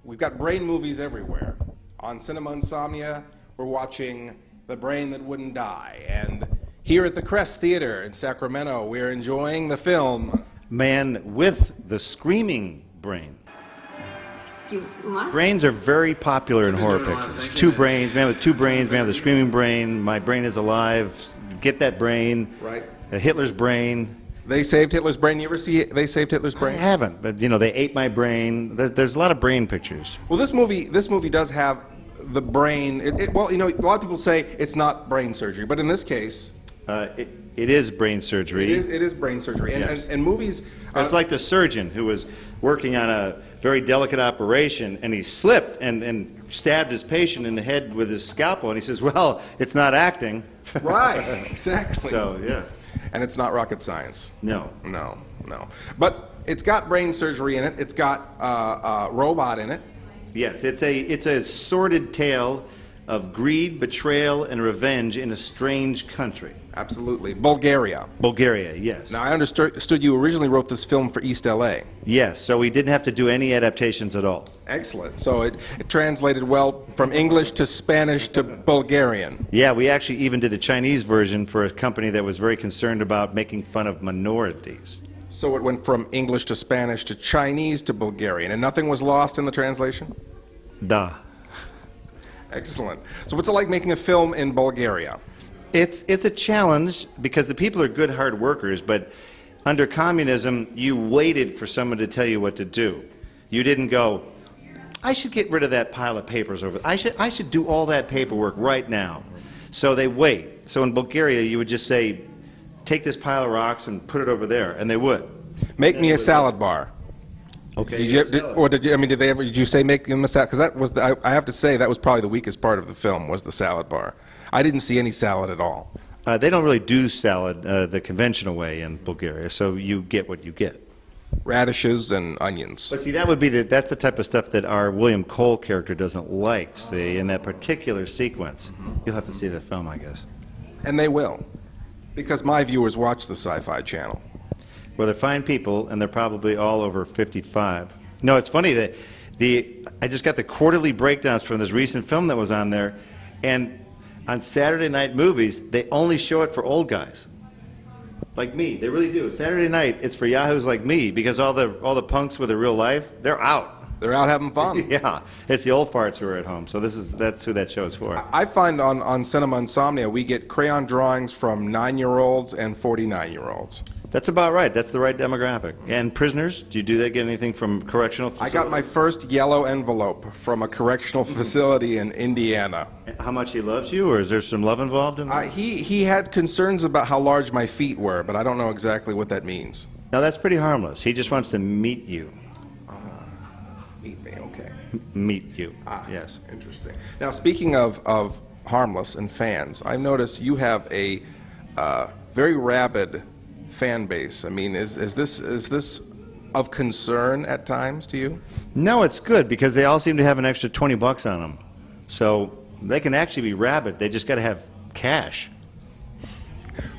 S4: we've got brain movies everywhere. On Cinema Insomnia, we're watching The Brain That Wouldn't Die, and here at the Crest Theater in Sacramento, we're enjoying the film
S16: Man with the Screaming Brain.
S5: What?
S16: Brains are very popular in horror pictures. Two brains, man with two brains, man with a screaming brain, my brain is alive, get that brain,
S4: right?
S16: Hitler's brain.
S4: They saved Hitler's brain. You ever see They Saved Hitler's Brain?
S16: I haven't, but they ate my brain. There's a lot of brain pictures.
S4: Well, this movie does have the brain. Well, a lot of people say it's not brain surgery, but in this case,
S16: it is brain surgery.
S4: It is brain surgery,
S16: yes.
S4: and movies.
S16: It's like the surgeon who was working on a very delicate operation, and he slipped and stabbed his patient in the head with his scalpel, and he says, "Well, it's not acting."
S4: Right, exactly.
S16: So yeah.
S4: And it's not rocket science.
S16: No.
S4: But it's got brain surgery in it. It's got a robot in it.
S16: Yes, it's a sordid tale of greed, betrayal, and revenge in a strange country.
S4: Absolutely. Bulgaria.
S16: Bulgaria, yes.
S4: Now, I understood you originally wrote this film for East LA.
S16: Yes, so we didn't have to do any adaptations at all.
S4: Excellent. So it translated well from English to Spanish to Bulgarian.
S16: Yeah, we actually even did a Chinese version for a company that was very concerned about making fun of minorities.
S4: So it went from English to Spanish to Chinese to Bulgarian, and nothing was lost in the translation?
S16: Da.
S4: Excellent. So what's it like making a film in Bulgaria?
S16: It's a challenge because the people are good, hard workers, but under communism, you waited for someone to tell you what to do. You didn't go, I should get rid of that pile of papers over there. I should do all that paperwork right now. So they wait. So in Bulgaria, you would just say, take this pile of rocks and put it over there, and they would.
S4: Make me a salad bar.
S16: Okay.
S4: Did you say make them a salad? Because that was I have to say that was probably the weakest part of the film was the salad bar. I didn't see any salad at all.
S16: They don't really do salad the conventional way in Bulgaria, so you get what you get.
S11: Radishes and onions.
S16: But see, that's the type of stuff that our William Cole character doesn't like, see, in that particular sequence. You'll have to see the film, I guess.
S11: And they will, because my viewers watch the Sci-Fi Channel.
S16: Well, they're fine people, and they're probably all over 55. No, it's funny that I just got the quarterly breakdowns from this recent film that was on there, and on Saturday night movies, they only show it for old guys. Like me, they really do. Saturday night, it's for yahoos like me, because all the punks with a real life, they're out.
S11: They're out having fun.
S16: Yeah, it's the old farts who are at home. So that's who that show's for.
S11: I find on Cinema Insomnia, we get crayon drawings from 9-year-olds and 49-year-olds.
S16: That's about right. That's the right demographic. And prisoners, do you get anything from correctional facilities?
S11: I got my first yellow envelope from a correctional facility in Indiana.
S16: How much he loves you, or is there some love involved in that?
S11: He had concerns about how large my feet were, but I don't know exactly what that means.
S16: No, that's pretty harmless. He just wants to meet you.
S11: Meet me, okay.
S16: Meet you,
S11: yes. Interesting. Now, speaking of harmless and fans, I've noticed you have a very rabid fan base. I mean, is this of concern at times to you?
S16: No, it's good, because they all seem to have an extra $20 on them. So they can actually be rabid. They just got to have cash.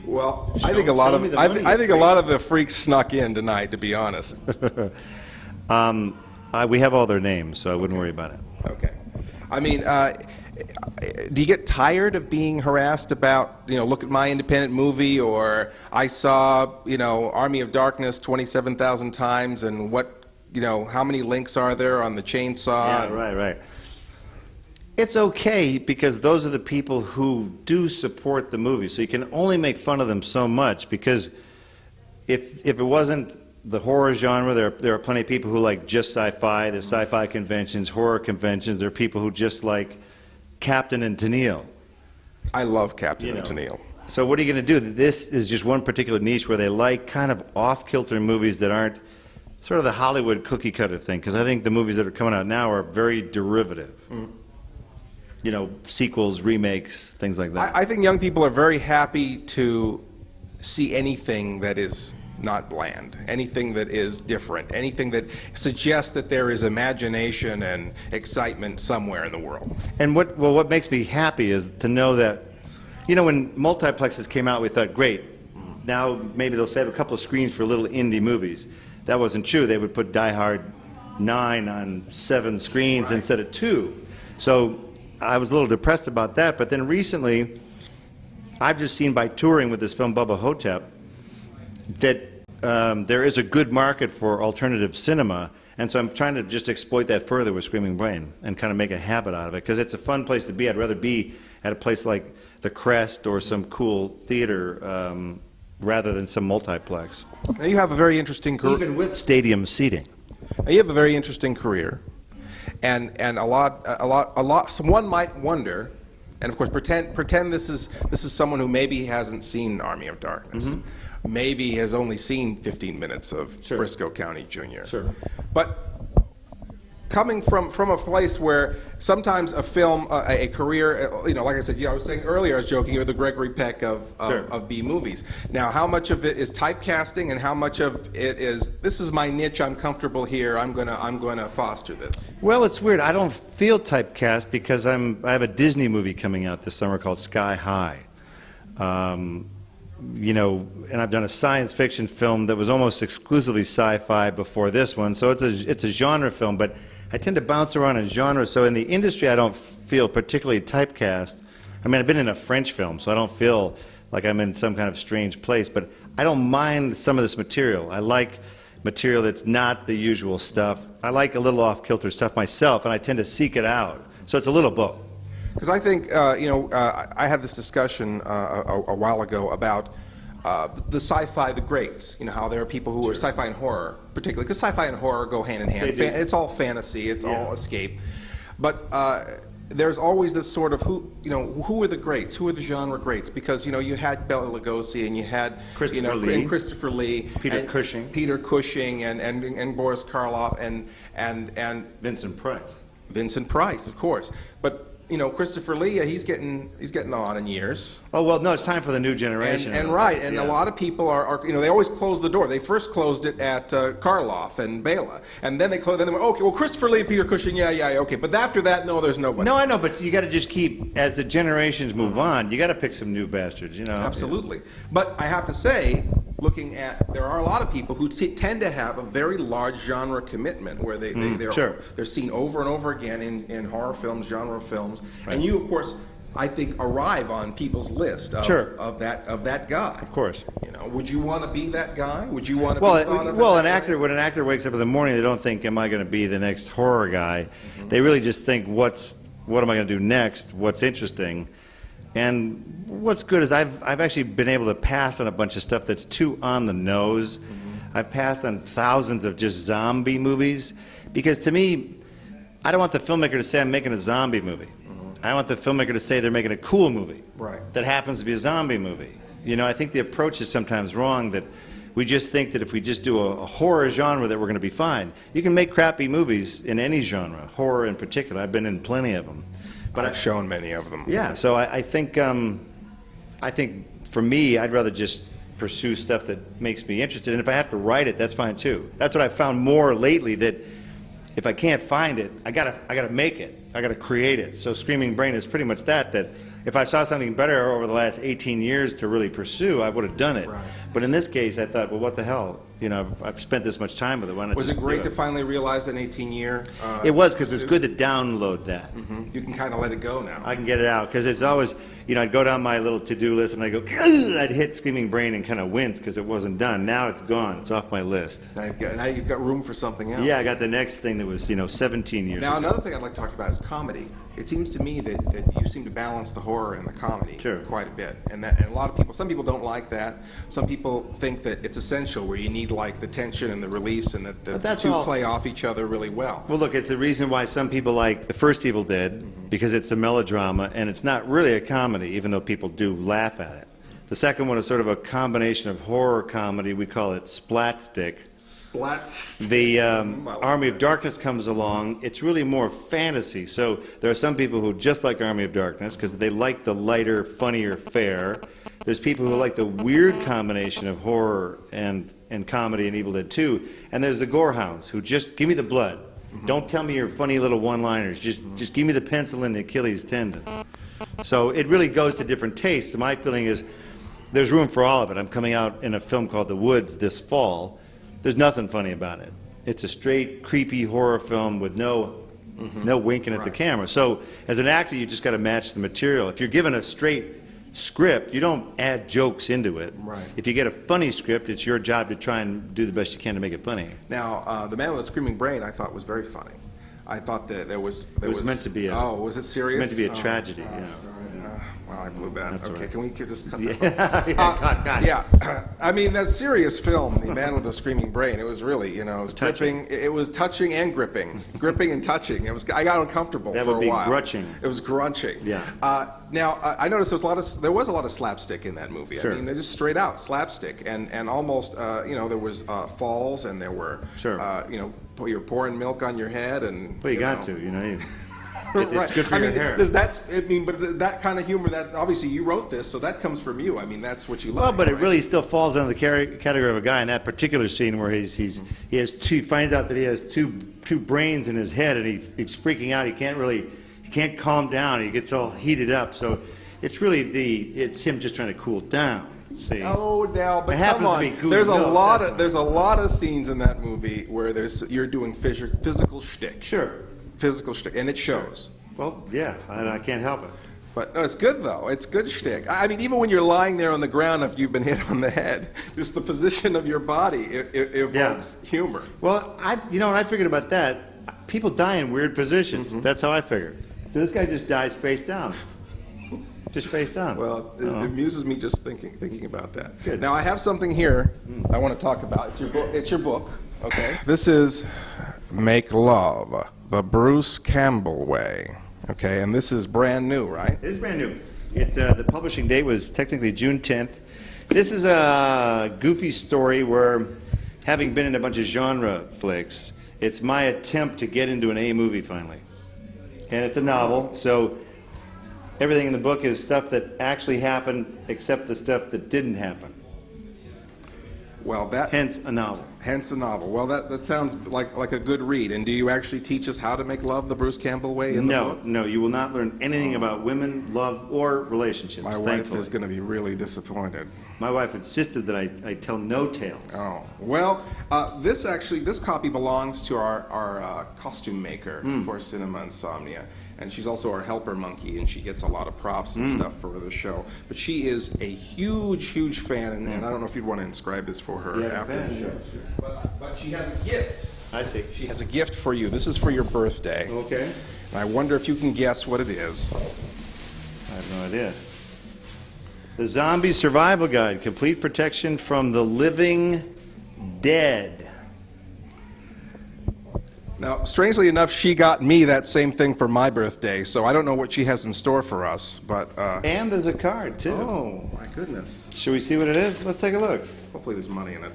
S11: Well, I think a lot of the freaks snuck in tonight, to be honest.
S16: We have all their names, so I wouldn't worry about it.
S11: Okay. I mean, do you get tired of being harassed about, look at my independent movie, or I saw, Army of Darkness 27,000 times, and how many links are there on the chainsaw?
S16: Yeah, right. It's okay, because those are the people who do support the movie, so you can only make fun of them so much, because if it wasn't the horror genre, there are plenty of people who like just sci-fi. There's sci-fi conventions, horror conventions. There are people who just like Captain and Tennille.
S11: I love Captain and Tennille.
S16: So what are you going to do? This is just one particular niche where they like kind of off-kilter movies that aren't sort of the Hollywood cookie-cutter thing, because I think the movies that are coming out now are very derivative. Sequels, remakes, things like that.
S11: I think young people are very happy to see anything that is not bland, anything that is different, anything that suggests that there is imagination and excitement somewhere in the world.
S16: And what makes me happy is to know that, when multiplexes came out, we thought, great, now maybe they'll save a couple of screens for little indie movies. That wasn't true. They would put Die Hard 9 on 7 screens instead of 2. So I was a little depressed about that, but then recently, I've just seen by touring with this film, Bubba Hotep, that there is a good market for alternative cinema, and so I'm trying to just exploit that further with Screaming Brain and kind of make a habit out of it, because it's a fun place to be. I'd rather be at a place like the Crest or some cool theater rather than some multiplex.
S11: Now you have a very interesting career.
S16: Even with stadium seating.
S11: Now you have a very interesting career, and a lot. Someone might wonder, and of course pretend this is someone who maybe hasn't seen Army of Darkness. Mm-hmm. Maybe has only seen 15 minutes of Briscoe County Jr.
S16: Sure.
S11: But coming from a place where sometimes a film, a career, like I said, I was saying earlier, I was joking, you're the Gregory Peck of B movies. Now, how much of it is typecasting, and how much of it is, this is my niche, I'm comfortable here, I'm gonna foster this?
S16: Well, it's weird. I don't feel typecast because I have a Disney movie coming out this summer called Sky High. And I've done a science fiction film that was almost exclusively sci-fi before this one, so it's a genre film, but I tend to bounce around in genres, so in the industry I don't feel particularly typecast. I mean, I've been in a French film, so I don't feel like I'm in some kind of strange place, but I don't mind some of this material. I like material that's not the usual stuff. I like a little off-kilter stuff myself, and I tend to seek it out, so it's a little both.
S11: Because I think, I had this discussion a while ago about the sci-fi, the greats. How there are people who are sci-fi and horror, particularly, because sci-fi and horror go hand in hand. It's all fantasy, it's all escape. But there's always this sort of who are the greats? Who are the genre greats? Because you had Bela Lugosi, and you had Christopher Lee,
S16: Peter Cushing,
S11: and Boris Karloff, and
S16: Vincent Price.
S11: Vincent Price, of course. But you know, Christopher Lee, he's getting on in years.
S16: Oh, well, no, it's time for the new generation.
S11: And right, and a lot of people are, you know, they always close the door. They first closed it at Karloff and Bela, and then they went, okay, well, Christopher Lee, Peter Cushing, yeah, okay. But after that, no, there's nobody.
S16: No, I know, but you got to just keep, as the generations move on, you got to pick some new bastards, you know.
S11: Absolutely. But I have to say, looking at, there are a lot of people who tend to have a very large genre commitment, where they're seen over and over again in horror films, genre films, and you, of course, I think, arrive on people's list of that guy.
S16: Of course.
S11: You know, would you want to be that guy? Would you want to
S16: when
S11: be
S16: an actor wakes up in the morning, they don't think, am I going to be the next horror guy? They really just think, what am I going to do next? What's interesting? And what's good is I've actually been able to pass on a bunch of stuff that's too on the nose. I've passed on thousands of just zombie movies, because to me, I don't want the filmmaker to say I'm making a zombie movie. I want the filmmaker to say they're making a cool movie that happens to be a zombie movie. You know, I think the approach is sometimes wrong, that we just think that if we just do a horror genre that we're going to be fine. You can make crappy movies in any genre, horror in particular. I've been in plenty of them.
S11: But I've shown many of them.
S16: Yeah, so I think for me, I'd rather just pursue stuff that makes me interested. And if I have to write it, that's fine too. That's what I've found more lately, that if I can't find it, I gotta make it. I gotta create it. So Screaming Brain is pretty much that if I saw something better over the last 18 years to really pursue, I would have done it. Right. But in this case, I thought, well, what the hell? You know, I've spent this much time with it. Why not
S11: Was
S16: just
S11: it great to finally realize an 18-year?
S16: It was, because it's good to download that.
S11: You can kind of let it go now.
S16: I can get it out, because it's always, you know, I'd go down my little to-do list and I'd go, I'd hit Screaming Brain and kind of wince because it wasn't done. Now it's gone. It's off my list.
S11: Now you've got room for something else.
S16: Yeah, I got the next thing that was, 17 years
S11: Now,
S16: ago.
S11: another thing I'd like to talk about is comedy. It seems to me that you seem to balance the horror and the comedy quite a bit. And a lot of people, some people don't like that. Some people think that it's essential, where you need like the tension and the release, and that the two play off each other really well.
S16: Well, look, it's the reason why some people like the first Evil Dead, because it's a melodrama, and it's not really a comedy, even though people do laugh at it. The second one is sort of a combination of horror comedy. We call it splatstick.
S11: Splatstick.
S16: The Army of Darkness comes along. It's really more fantasy. So there are some people who just like Army of Darkness because they like the lighter, funnier fare. There's people who like the weird combination of horror and comedy in Evil Dead 2. And there's the gorehounds who just give me the blood. Don't tell me your funny little one-liners. Just give me the pencil and the Achilles tendon. So it really goes to different tastes. My feeling is there's room for all of it. I'm coming out in a film called The Woods this fall. There's nothing funny about it. It's a straight, creepy horror film with no winking at the camera. So as an actor, you just got to match the material. If you're given a straight script, you don't add jokes into it.
S11: Right.
S16: If you get a funny script, it's your job to try and do the best you can to make it funny.
S11: Now, The Man with the Screaming Brain, I thought was very funny. I thought that it was
S16: meant to be
S11: was it serious?
S16: Meant to be a tragedy. Yeah.
S11: Well, I blew that.
S16: That's
S11: okay,
S16: right.
S11: can we just cut that?
S16: Cut.
S11: Yeah, I mean, that serious film, The Man with the Screaming Brain, it was really, it was gripping. It was touching and gripping and touching. I got uncomfortable
S16: that
S11: for
S16: would
S11: a
S16: be
S11: while.
S16: grunching.
S11: It was grunching.
S16: Yeah.
S11: Now, I noticed there was a lot of slapstick in that movie.
S16: Sure.
S11: I mean, they're just straight out slapstick, and almost, there was falls, and there were, you're pouring milk on your head, and
S16: well, you got to, It's good for your hair.
S11: But that kind of humor, that obviously you wrote this, so that comes from you. I mean, that's what you like.
S16: Well, but
S11: right?
S16: it really still falls under the category of a guy in that particular scene where he finds out that he has two brains in his head, and he's freaking out. He can't calm down. He gets all heated up. So it's really it's him just trying to cool down. See?
S11: Oh, now, but
S16: it
S11: come on.
S16: Cool
S11: there's a lot of scenes in that movie where you're doing physical shtick.
S16: Sure.
S11: Physical shtick, and it shows.
S16: Well, yeah, I can't help it.
S11: But no, it's good though. It's good shtick. I mean, even when you're lying there on the ground after you've been hit on the head, just the position of your body evokes humor.
S16: Well, when I figured about that, people die in weird positions. That's how I figured. So this guy just dies face down. Just face down.
S11: Well, it amuses me just thinking about that.
S16: Good.
S11: Now I have something here I want to talk about. It's your book. Okay. This is Make Love, the Bruce Campbell Way. Okay, and this is brand new, right?
S16: It is brand new. The publishing date was technically June 10th. This is a goofy story where, having been in a bunch of genre flicks, it's my attempt to get into an A movie finally. And it's a novel, so Everything in the book is stuff that actually happened, except the stuff that didn't happen.
S11: Well, that...
S16: Hence a novel.
S11: Hence a novel. Well, that sounds like a good read. And do you actually teach us how to make love the Bruce Campbell way in the book?
S16: No, you will not learn anything about women, love, or relationships.
S11: My wife is going to be really disappointed.
S16: My wife insisted that I tell no tales.
S11: Oh, well, this copy belongs to our costume maker for Cinema Insomnia. And she's also our helper monkey, and she gets a lot of props and stuff for the show. But she is a huge, huge fan, and I don't know if you'd want to inscribe this for her after the show. But she has a gift.
S16: I see.
S11: She has a gift for you. This is for your birthday.
S16: Okay.
S11: And I wonder if you can guess what it is.
S16: I have no idea. The Zombie Survival Guide, Complete Protection from the Living Dead.
S11: Now, strangely enough, she got me that same thing for my birthday, so I don't know what she has in store for us, but...
S16: And there's a card, too.
S11: Oh, my goodness.
S16: Should we see what it is? Let's take a look.
S11: Hopefully there's money in it.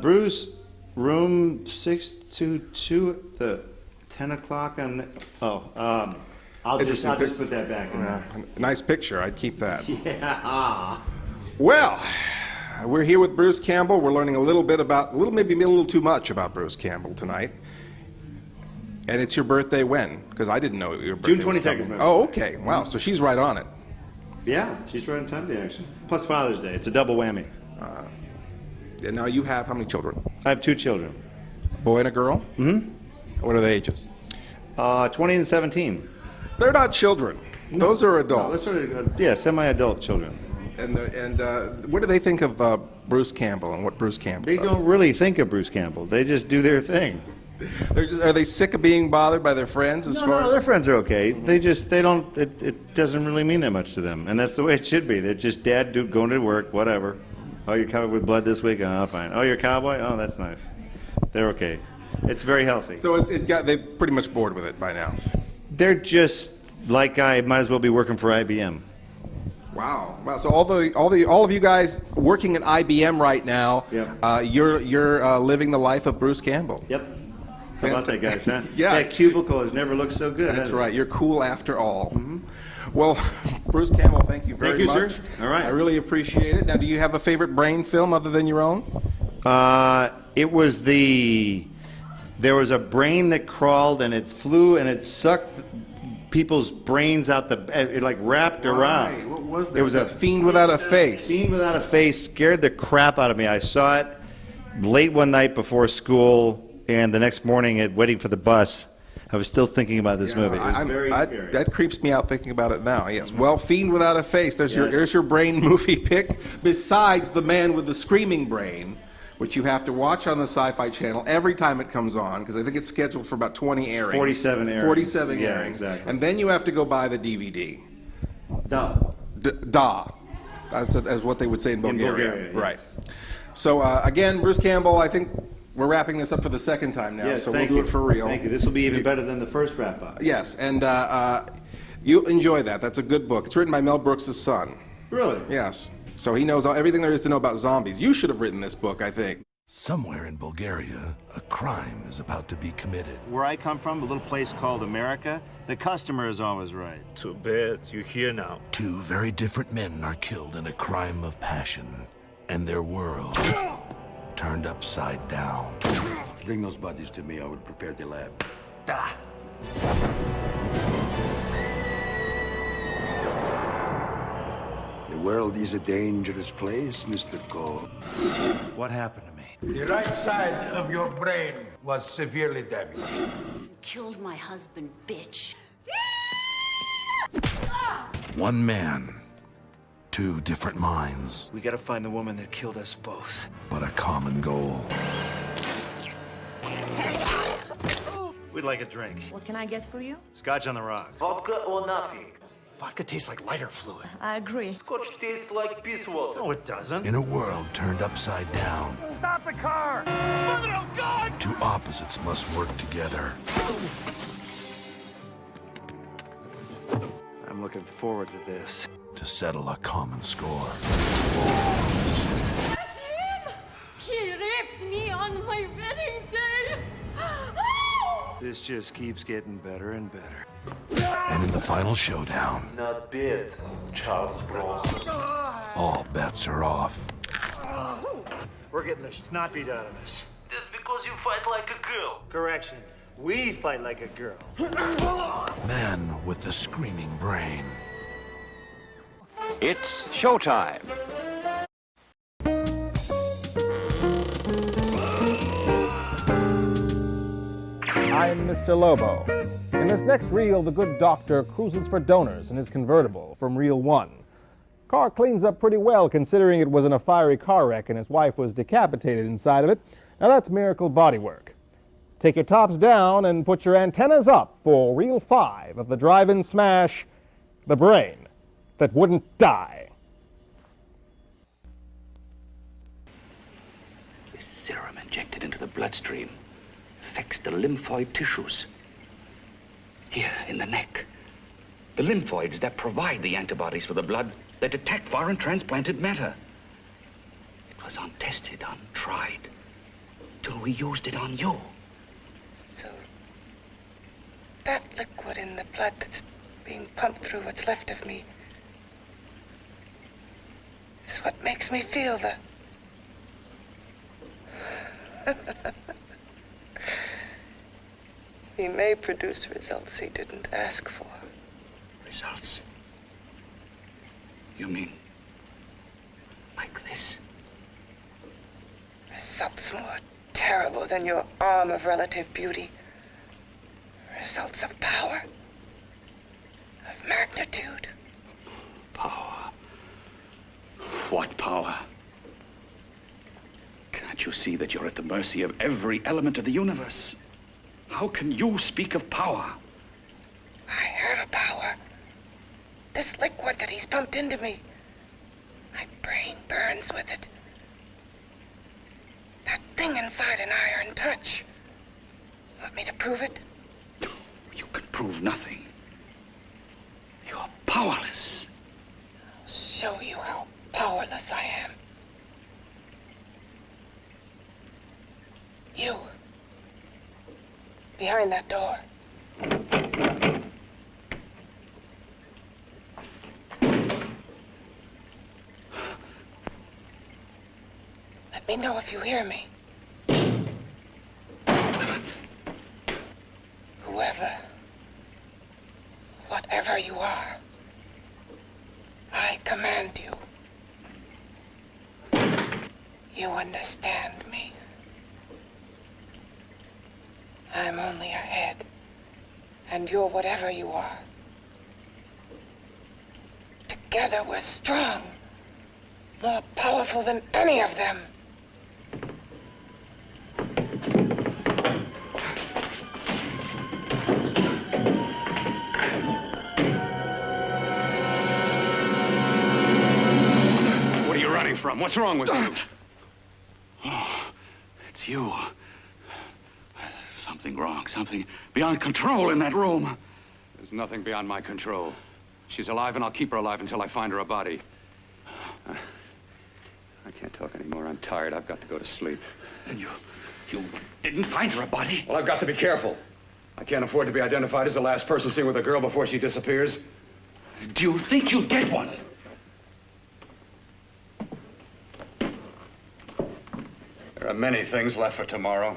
S16: Bruce, room 622, the 10 o'clock on... I'll just put that back in there.
S11: Nice picture. I'd keep that.
S16: Yeah.
S11: Well... We're here with Bruce Campbell. We're learning a little bit about, maybe a little too much about Bruce Campbell tonight. And it's your birthday when? Because I didn't know your birthday
S16: June 22nd.
S11: Oh, okay. Wow, so she's right on it.
S16: Yeah, she's right on time of the action. Plus Father's Day. It's a double whammy.
S11: And now you have how many children?
S16: I have 2 children.
S11: Boy and a girl?
S16: Mm-hmm.
S11: What are the ages?
S16: 20 and 17.
S11: They're not children. No. Those are adults.
S16: No, those are, semi-adult children.
S11: And what do they think of Bruce Campbell and what Bruce Campbell
S16: does? They don't really think of Bruce Campbell. They just do their thing.
S11: Are they sick of being bothered by their friends?
S16: No, their friends are okay. It doesn't really mean that much to them. And that's the way it should be. They're just dad going to work, whatever. Oh, you're covered with blood this week? Oh, fine. Oh, you're a cowboy? Oh, that's nice. They're okay. It's very healthy.
S11: So they're pretty much bored with it by now.
S16: They're just like I might as well be working for IBM.
S11: Wow. So all of you guys working at IBM right now, you're living the life of Bruce Campbell.
S16: Yep. How about that, guys? Huh?
S11: Yeah.
S16: That cubicle has never looked so good.
S11: That's right. You're cool after all. Mm-hmm. Well, Bruce Campbell, thank you very much.
S16: Thank you, sir. All right.
S11: I really appreciate it. Now, do you have a favorite Brain film other than your own?
S16: There was a brain that crawled and it flew and it sucked people's brains out it like wrapped around.
S11: What was that?
S16: It was
S11: a Fiend Without a Face.
S16: Fiend Without a Face scared the crap out of me. I saw it late one night before school, and the next morning waiting for the bus, I was still thinking about this movie. It was very scary.
S11: That creeps me out thinking about it now, yes. Well, Fiend Without a Face, there's your brain movie pick, besides The Man with the Screaming Brain, which you have to watch on the Sci-Fi Channel every time it comes on, because I think it's scheduled for about 20 airings.
S16: 47 airings.
S11: 47
S16: yeah,
S11: airings.
S16: Exactly.
S11: And then you have to go buy the DVD.
S16: Da.
S11: That's what they would say in Bulgaria.
S16: Yes.
S11: Right. So, again, Bruce Campbell, I think we're wrapping this up for the second time now,
S16: yes,
S11: so we'll do it for real.
S16: Thank you. This will be even better than the first wrap-up.
S11: Yes, and you'll enjoy that. That's a good book. It's written by Mel Brooks' son.
S16: Really?
S11: Yes. So he knows everything there is to know about zombies. You should have written this book, I think.
S17: Somewhere in Bulgaria, a crime is about to be committed.
S16: Where I come from, a little place called America, the customer is always right.
S17: Too bad you're here now. 2 very different men are killed in a crime of passion, and their world turned upside down.
S18: Bring those bodies to me. I will prepare the lab.
S17: Da.
S18: The world is a dangerous place, Mr. Cole.
S16: What happened to me?
S21: The right side of your brain was severely damaged.
S22: You killed my husband, bitch.
S17: 1 man, 2 different minds.
S16: We gotta find the woman that killed us both.
S17: But a common goal.
S16: We'd like a drink.
S24: What can I get for you?
S16: Scotch on the rocks.
S26: Vodka or nothing?
S16: Vodka tastes like lighter fluid.
S24: I agree.
S26: Scotch tastes like piss water.
S16: No, it doesn't.
S17: In a world turned upside down,
S26: Stop the car! Mother of God!
S17: 2 opposites must work together.
S16: I'm looking forward to this.
S17: To settle a common score.
S22: That's him! He raped me on my wedding day!
S16: This just keeps getting better and better.
S17: And in the final showdown,
S26: Not bad, Charles Bronson.
S17: all bets are off.
S21: We're getting the snot beat out of us.
S26: That's because you fight like a girl.
S21: Correction. We fight like a girl.
S17: Man with the screaming brain.
S3: It's showtime.
S4: I'm Mr. Lobo. In this next reel, the good doctor cruises for donors in his convertible from reel 1. Car cleans up pretty well considering it was in a fiery car wreck and his wife was decapitated inside of it. Now that's miracle bodywork. Take your tops down and put your antennas up for reel 5 of the drive-in smash, The Brain That Wouldn't Die.
S1: This serum injected into the bloodstream affects the lymphoid tissues. Here, in the neck. The lymphoids that provide the antibodies for the blood that detect foreign transplanted matter. It was untested, untried, till we used it on you.
S13: So, that liquid in the blood that's being pumped through what's left of me is what makes me feel the... He may produce results he didn't ask for.
S1: Results? You mean like this?
S13: Results more terrible than your arm of relative beauty. Results of power. Of magnitude.
S1: Power. What power? Can't you see that you're at the mercy of every element of the universe? How can you speak of power?
S13: I have a power. This liquid that he's pumped into me. My brain burns with it. That thing inside an iron touch. Want me to prove it?
S1: You can prove nothing. You're powerless.
S13: I'll show you how powerless I am. You. Behind that door. Let me know if you hear me. Whoever, whatever you are, I command you. You understand me. I'm only a head, and you're whatever you are. Together we're strong, more powerful than any of them.
S1: What are you running from? What's wrong with you? Oh, it's you. Something wrong, something beyond control in that room.
S7: There's nothing beyond my control. She's alive, and I'll keep her alive until I find her a body. I can't talk anymore. I'm tired. I've got to go to sleep.
S1: And you didn't find her a body?
S7: Well, I've got to be careful. I can't afford to be identified as the last person seen with a girl before she disappears.
S1: Do you think you'll get one?
S7: There are many things left for tomorrow.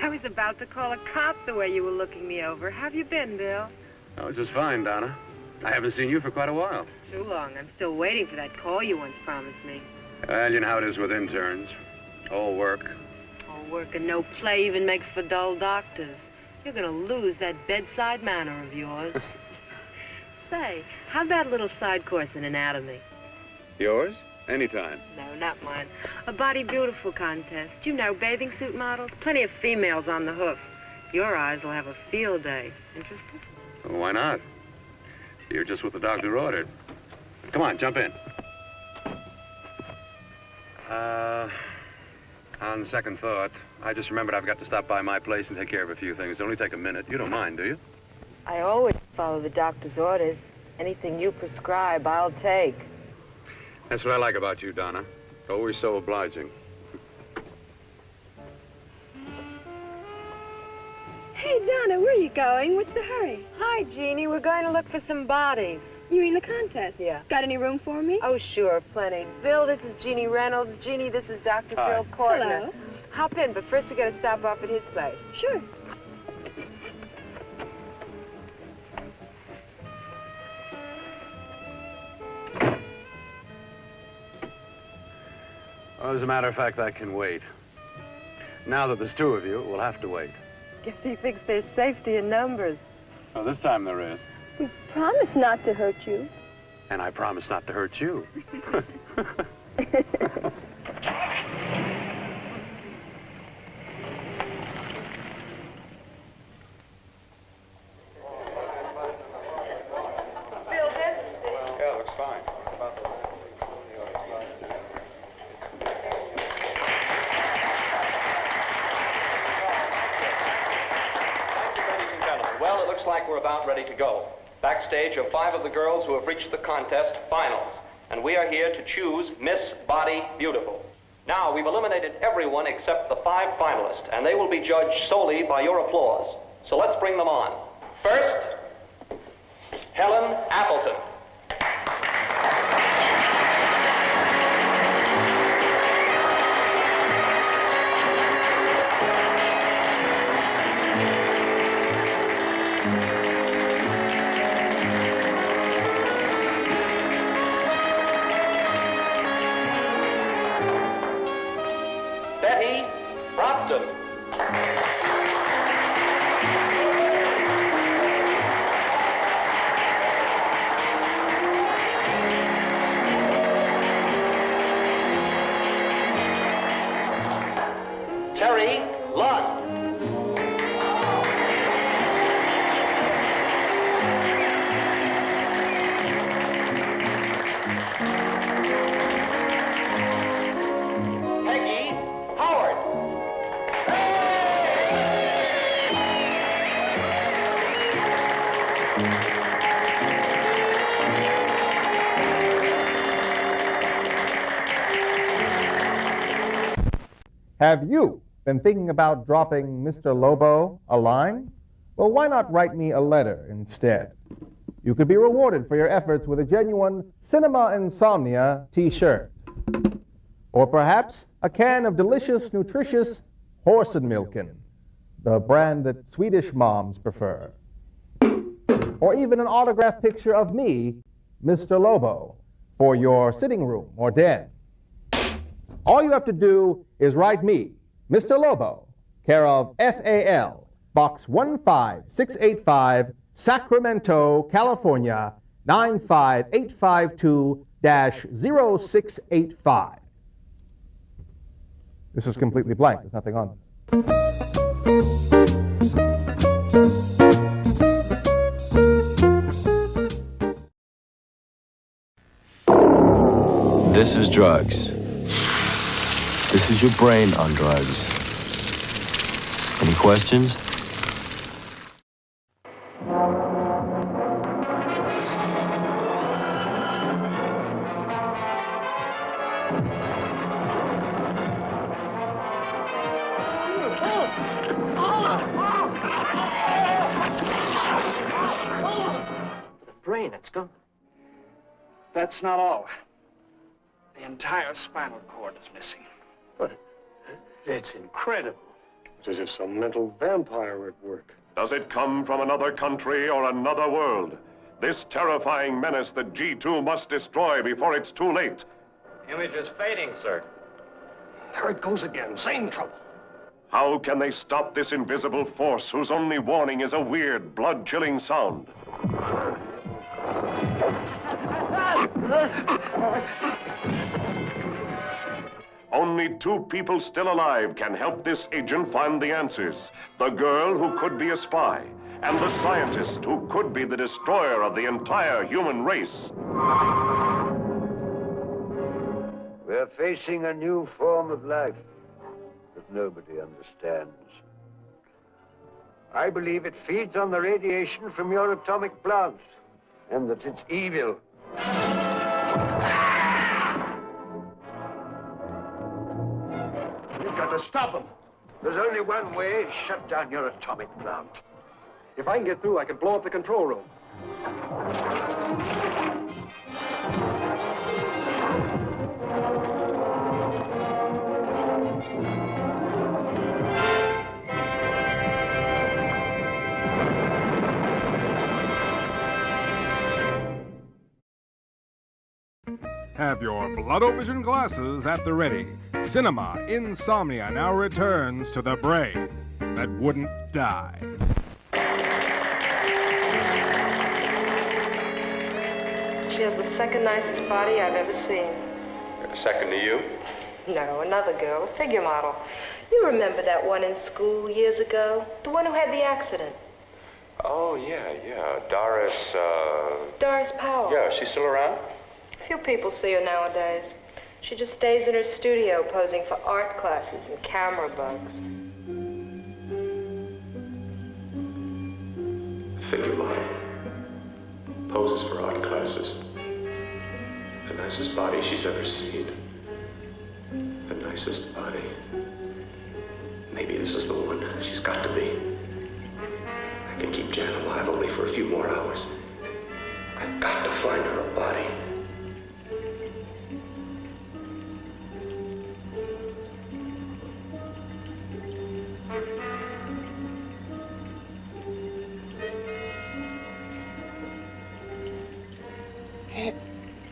S3: I was about to call a cop the way you were looking me over. How have you been, Bill?
S7: Oh, just fine, Donna. I haven't seen you for quite a while.
S3: Too long. I'm still waiting for that call you once promised me.
S7: Well, you know how it is with interns. All work.
S3: All work and no play even makes for dull doctors. You're gonna lose that bedside manner of yours. Say, how about a little side course in anatomy?
S7: Yours? Anytime.
S3: No, not mine. A Body Beautiful contest. You know, bathing suit models. Plenty of females on the hoof. Your eyes will have a field day. Interested?
S7: Well, why not? You're just what the doctor ordered. Come on, jump in. On second thought, I just remembered I've got to stop by my place and take care of a few things. It'll only take a minute. You don't mind, do you?
S3: I always follow the doctor's orders. Anything you prescribe, I'll take.
S7: That's what I like about you, Donna. Always so obliging.
S22: Hey, Donna, where are you going? What's the hurry?
S3: Hi, Jeannie. We're going to look for some bodies.
S22: You mean the contest?
S3: Yeah.
S22: Got any room for me?
S3: Oh, sure, plenty. Bill, this is Jeannie Reynolds. Jeannie, this is Dr.
S7: Hi.
S3: Phil Kortner.
S22: Hello.
S3: Hop in, but first we got to stop off at his place.
S22: Sure.
S7: Well, as a matter of fact, I can wait. Now that there's two of you, we'll have to wait.
S3: Guess he thinks there's safety in numbers.
S7: Well, this time there is.
S22: We promised not to hurt you.
S7: And I promise not to hurt you.
S3: Bill, there's the city.
S7: Yeah, looks fine.
S8: Well, it looks like we're about ready to go. Backstage are 5 of the girls who have reached the contest finals, and we are here to choose Miss Body Beautiful. Now, we've eliminated everyone except the 5 finalists, and they will be judged solely by your applause. So let's bring them on. First, Helen Appleton. Betty Brockton. Terry Lund. Peggy Howard.
S4: Have you been thinking about dropping Mr. Lobo a line? Well, why not write me a letter instead? You could be rewarded for your efforts with a genuine Cinema Insomnia t-shirt. Or perhaps a can of delicious, nutritious horse and milkin, the brand that Swedish moms prefer. Or even an autographed picture of me, Mr. Lobo, for your sitting room or den. All you have to do is write me, Mr. Lobo, care of FAL, Box 15685, Sacramento, California, 95852-0685. This is completely blank. There's nothing on
S20: this. This is drugs. This is your brain on drugs. Any questions?
S23: Brain, it's gone. That's not all. The entire spinal cord is missing.
S26: But that's incredible.
S2: It's as if some mental vampire were at work.
S6: Does it come from another country or another world? This terrifying menace that G2 must destroy before it's too late.
S8: Image is fading, sir.
S2: There it goes again. Same trouble.
S6: How can they stop this invisible force whose only warning is a weird, blood-chilling sound? Only two people still alive can help this agent find the answers. The girl who could be a spy, and the scientist who could be the destroyer of the entire human race.
S9: We're facing a new form of life that nobody understands. I believe it feeds on the radiation from your atomic plant, and that it's evil.
S2: We've got to stop him.
S9: There's only one way: shut down your atomic plant.
S2: If I can get through, I can blow up the control room.
S4: Have your blood-o-vision glasses at the ready. Cinema Insomnia now returns to the brain that wouldn't die.
S12: She has the second nicest body I've ever seen.
S7: Second to you?
S12: No, another girl, a figure model. You remember that one in school years ago? The one who had the accident.
S7: Oh, yeah. Doris
S12: Powell.
S7: Yeah, she's still around?
S12: Few people see her nowadays. She just stays in her studio posing for art classes and camera bugs.
S7: Figure model. Poses for art classes. The nicest body she's ever seen. The nicest body. Maybe this is the one. She's got to be. I can keep Jan alive only for a few more hours. I've got to find her a body.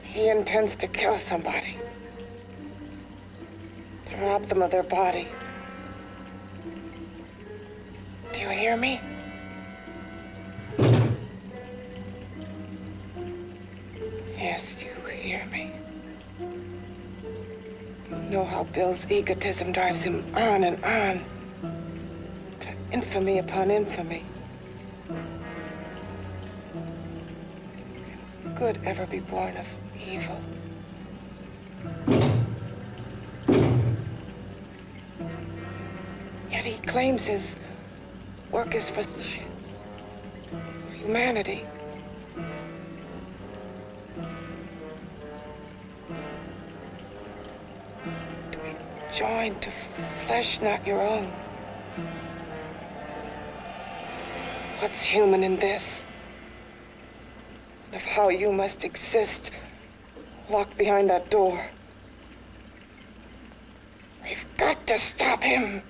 S13: He intends to kill somebody. To rob them of their body. Do you hear me? Yes, you hear me. You know how Bill's egotism drives him on and on. To infamy upon infamy. Can good ever be born of evil? Yet he claims his work is for science, for humanity. To be joined to flesh not your own. What's human in this? Of how you must exist, locked behind that door. We've got to stop him.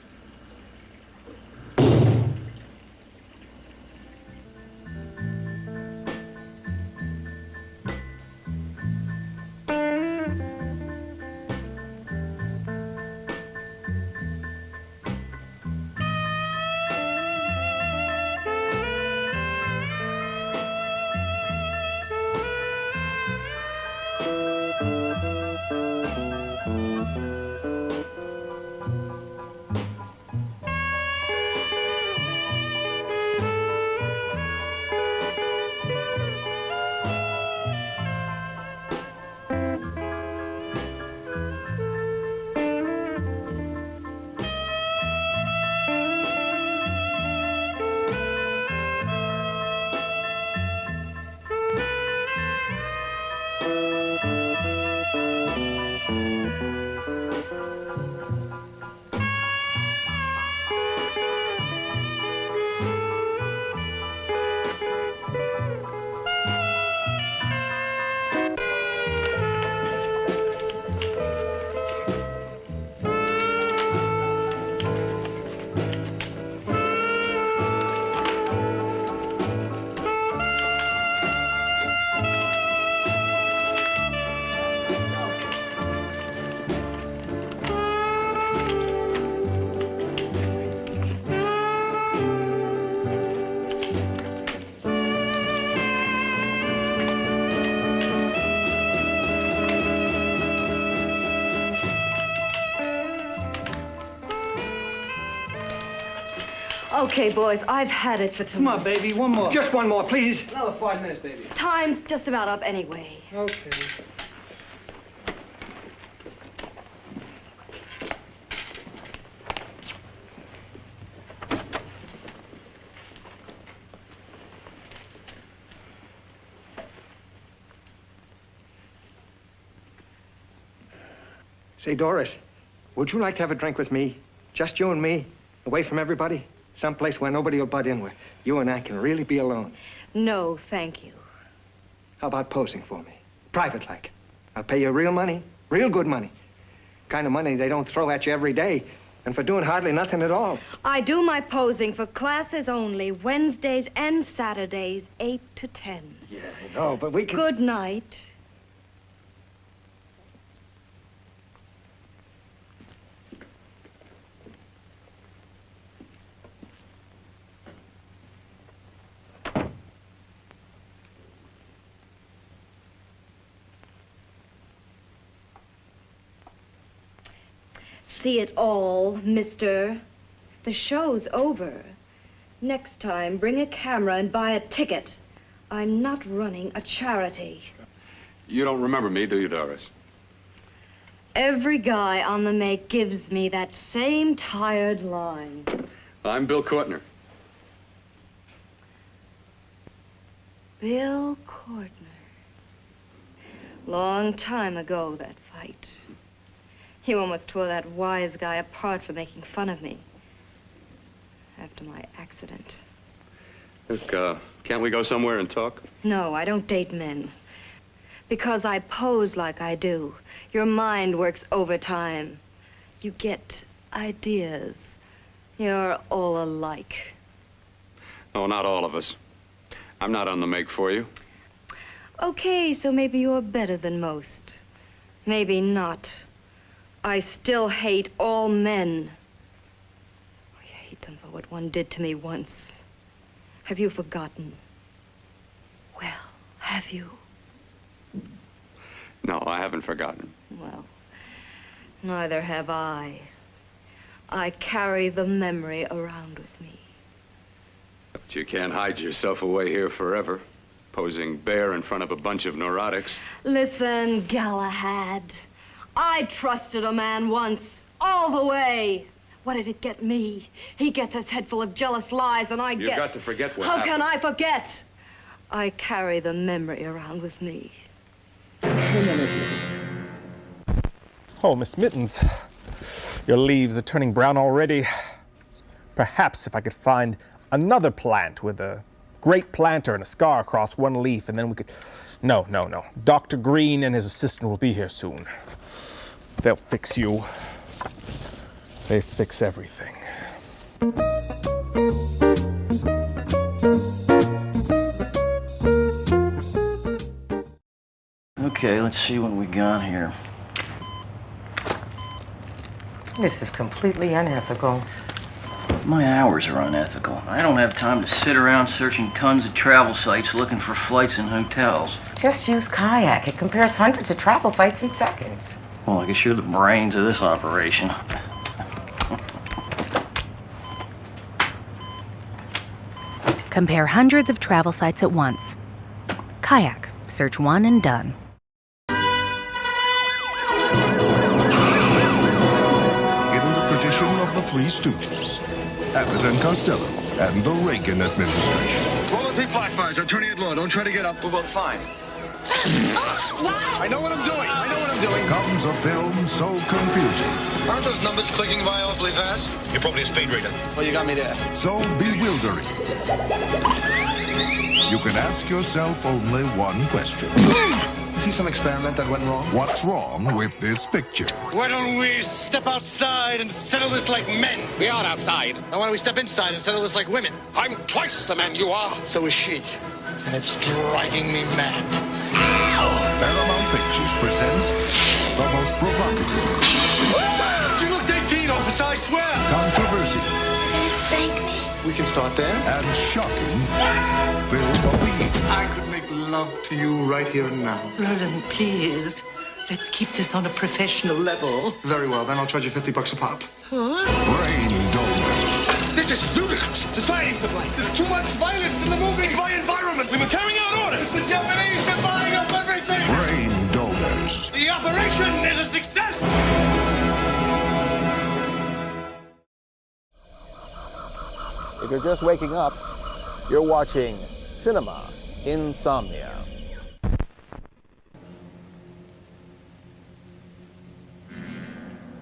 S10: Okay, boys, I've had it for tonight.
S23: Come on, baby, one more. Just one more, please.
S21: Another 5 minutes, baby.
S10: Time's just about up anyway.
S23: Okay. Say, Doris, would you like to have a drink with me? Just you and me, away from everybody? Someplace where nobody will butt in, where you and I can really be alone.
S10: No, thank you.
S23: How about posing for me? Private like. I'll pay you real money, real good money. Kind of money they don't throw at you every day, and for doing hardly nothing at all.
S10: I do my posing for classes only, Wednesdays and Saturdays, 8 to 10.
S23: Yeah, I know, but we can...
S10: Good night. See it all, mister. The show's over. Next time, bring a camera and buy a ticket. I'm not running a charity.
S14: You don't remember me, do you, Doris?
S10: Every guy on the make gives me that same tired line.
S14: I'm Bill Courtner.
S10: Bill Courtner. Long time ago, that fight. You almost tore that wise guy apart for making fun of me. After my accident.
S14: Look, can't we go somewhere and talk?
S10: No, I don't date men. Because I pose like I do. Your mind works overtime. You get ideas. You're all alike.
S14: Oh, not all of us. I'm not on the make for you.
S10: Okay, so maybe you're better than most. Maybe not. I still hate all men. I hate them for what one did to me once. Have you forgotten? Well, have you?
S14: No, I haven't forgotten.
S10: Well, neither have I. I carry the memory around with me.
S14: But you can't hide yourself away here forever, posing bare in front of a bunch of neurotics.
S10: Listen, Galahad. I trusted a man once, all the way. What did it get me? He gets his head full of jealous lies, and
S14: You've got to forget what happened.
S10: How can I forget? I carry the memory around with me.
S4: Oh, Miss Mittens, your leaves are turning brown already. Perhaps if I could find another plant with a great planter and a scar across one leaf, and then we could... No. Dr. Green and his assistant will be here soon. They'll fix you. They fix everything.
S15: Okay, let's see what we got here.
S19: This is completely unethical.
S15: My hours are unethical. I don't have time to sit around searching tons of travel sites looking for flights and hotels.
S19: Just use Kayak. It compares hundreds of travel sites in seconds.
S15: Well, I guess you're the brains of this operation.
S24: Compare hundreds of travel sites at once. Kayak. Search one and done.
S18: In the tradition of the Three Stooges, Abbott and Costello, and the Reagan administration.
S25: Roll up flat fires. I'm turning it low. Don't try to get up. We're both fine. I know what I'm doing.
S18: Comes a film so confusing.
S25: Aren't those numbers clicking violently fast? You're probably a speed reader. Well, you got me there.
S18: So bewildering. You can ask yourself only one question.
S25: See some experiment that went wrong?
S18: What's wrong with this picture?
S25: Why don't we step outside and settle this like men? We are outside. Now why don't we step inside and settle this like women? I'm twice the man you are. So is she. And it's driving me mad.
S18: Paramount Pictures presents the most provocative.
S25: You looked 18, officer, I swear.
S18: Controversy.
S25: Can you spank me? We can start there.
S18: And shocking film of the year.
S25: I could make love to you right here and now.
S27: Roland, please. Let's keep this on a professional level.
S25: Very well, then I'll charge you $50 a pop.
S18: Brain donors.
S25: This is ludicrous. play. There's too much violence in the movie. It's my environment. We were carrying out orders. The Japanese are buying up everything.
S18: Brain donors.
S25: The operation is a success.
S4: If you're just waking up, you're watching Cinema Insomnia.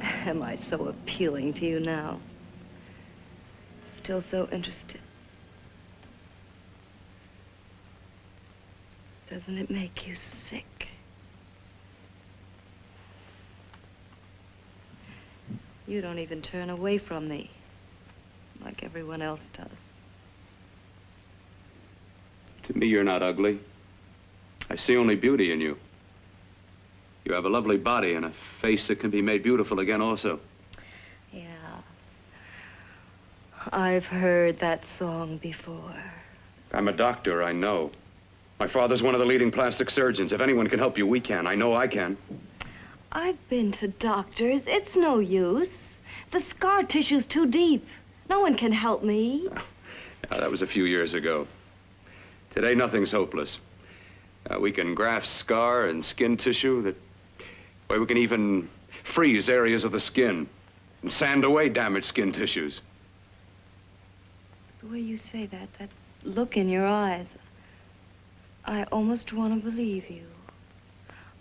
S10: Am I so appealing to you now? Still so interested? Doesn't it make you sick? You don't even turn away from me like everyone else does.
S14: To me, you're not ugly. I see only beauty in you. You have a lovely body and a face that can be made beautiful again also.
S10: Yeah. I've heard that song before.
S14: I'm a doctor, I know. My father's one of the leading plastic surgeons. If anyone can help you, we can. I know I can.
S10: I've been to doctors. It's no use. The scar tissue's too deep. No one can help me.
S14: Now, that was a few years ago. Today, nothing's hopeless. We can graft scar and skin tissue. Well, we can even freeze areas of the skin and sand away damaged skin tissues.
S10: The way you say that look in your eyes, I almost want to believe you.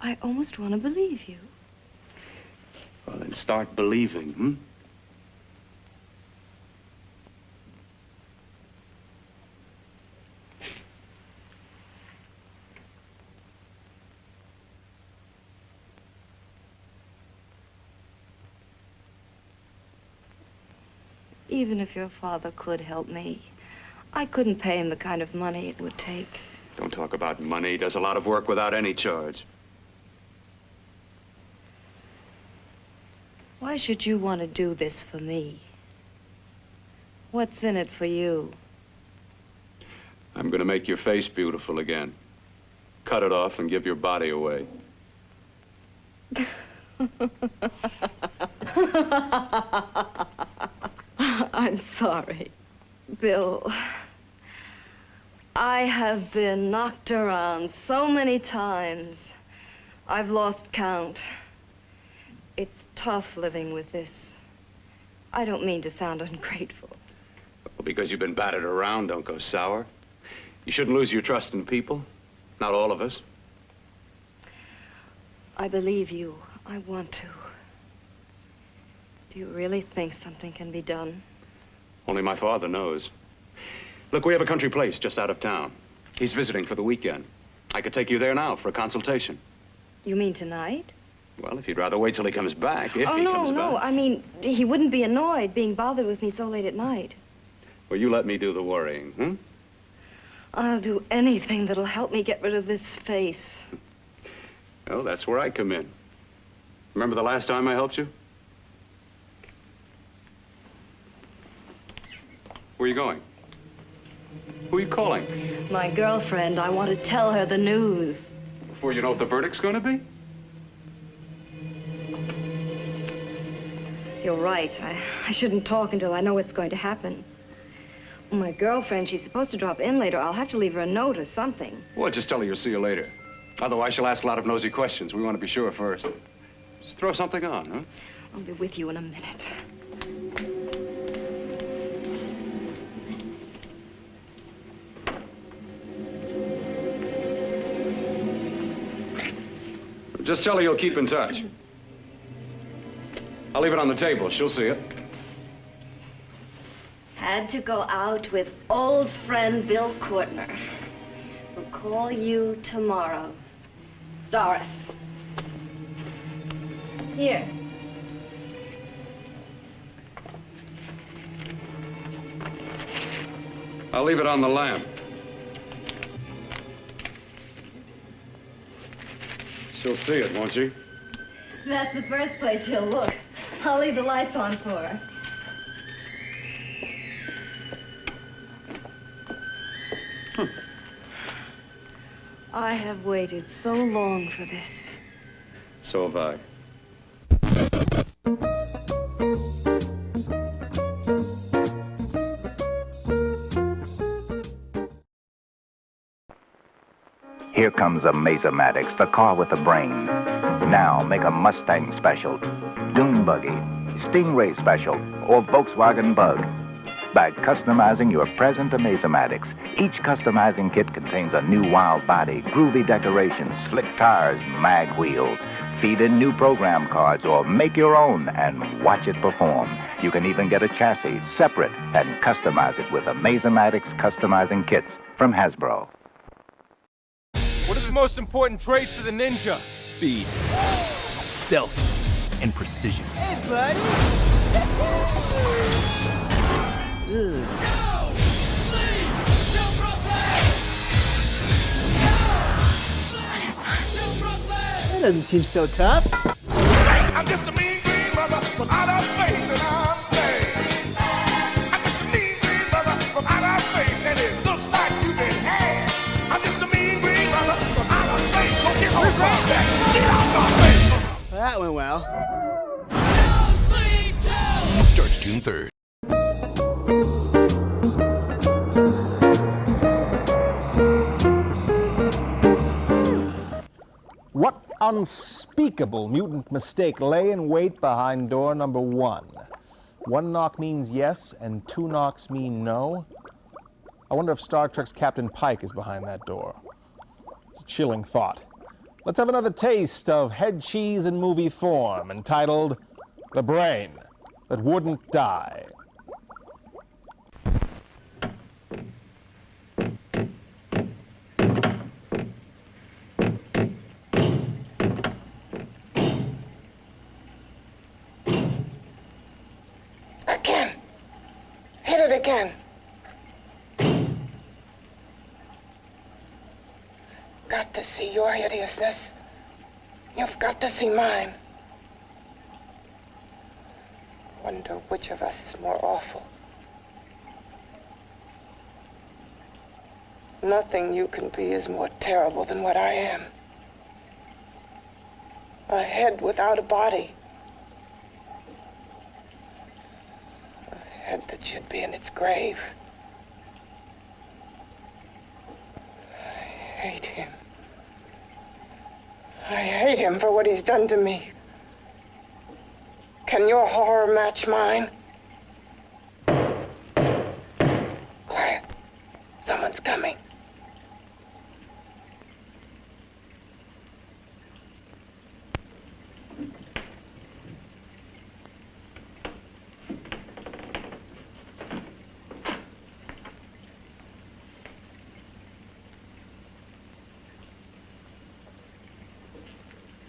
S10: I almost want to believe you.
S14: Well, then start believing, hmm?
S10: Even if your father could help me, I couldn't pay him the kind of money it would take.
S14: Don't talk about money. He does a lot of work without any charge.
S10: Why should you want to do this for me? What's in it for you?
S14: I'm going to make your face beautiful again. Cut it off and give your body away.
S10: I'm sorry, Bill. I have been knocked around so many times. I've lost count. It's tough living with this. I don't mean to sound ungrateful.
S14: Well, because you've been battered around, don't go sour. You shouldn't lose your trust in people. Not all of us.
S10: I believe you. I want to. Do you really think something can be done?
S14: Only my father knows. Look, we have a country place just out of town. He's visiting for the weekend. I could take you there now for a consultation.
S10: You mean tonight?
S14: Well, if you'd rather wait till he comes back, if he comes back.
S10: No. I mean, he wouldn't be annoyed being bothered with me so late at night.
S14: Well, you let me do the worrying, hmm?
S10: I'll do anything that'll help me get rid of this face.
S14: Well, that's where I come in. Remember the last time I helped you? Where are you going? Who are you calling?
S10: My girlfriend. I want to tell her the news.
S14: Before you know what the verdict's going to be?
S10: You're right. I shouldn't talk until I know what's going to happen. My girlfriend, she's supposed to drop in later. I'll have to leave her a note or something.
S14: Well, just tell her you'll see you later. Otherwise, she'll ask a lot of nosy questions. We want to be sure first. Just throw something on, huh?
S10: I'll be with you in a minute.
S14: Just tell her you'll keep in touch. I'll leave it on the table. She'll see it.
S10: Had to go out with old friend Bill Courtner. We'll call you tomorrow. Doris. Here.
S14: I'll leave it on the lamp. She'll see it, won't she?
S10: That's the first place she'll look. I'll leave the lights on for her. I have waited so long for this.
S14: So have I.
S1: comes Amazematics, the car with the brain. Now make a Mustang Special, Dune Buggy, Stingray Special, or Volkswagen Bug. By customizing your present Amazematics, each customizing kit contains a new wild body, groovy decorations, slick tires, mag wheels. Feed in new program cards or make your own and watch it perform. You can even get a chassis separate and customize it with Amazematics customizing kits from Hasbro.
S3: What are the most important traits of the ninja?
S5: Speed, stealth, and precision.
S11: Hey, buddy! Ugh. No! Sleep! Till Brooklyn! No! Sleep! Till Brooklyn! That doesn't seem so tough.
S25: I'm just a mean green mother from outer space, and I'm bad. I'm just a mean green mother from outer space, and it looks like you've been had. I'm just a mean green mother from outer space, so get off my back. Get off my face!
S11: That went well. No sleep till...
S18: Starts June 3rd.
S4: What unspeakable mutant mistake lay in wait behind door number 1? 1 knock means yes, and 2 knocks mean no? I wonder if Star Trek's Captain Pike is behind that door. It's a chilling thought. Let's have another taste of head cheese in movie form, entitled The Brain That Wouldn't Die.
S13: Again. Hit it again. Got to see your hideousness. You've got to see mine. Wonder which of us is more awful. Nothing you can be is more terrible than what I am. A head without a body. A head that should be in its grave. I hate him. I hate him for what he's done to me. Can your horror match mine? Quiet. Someone's coming.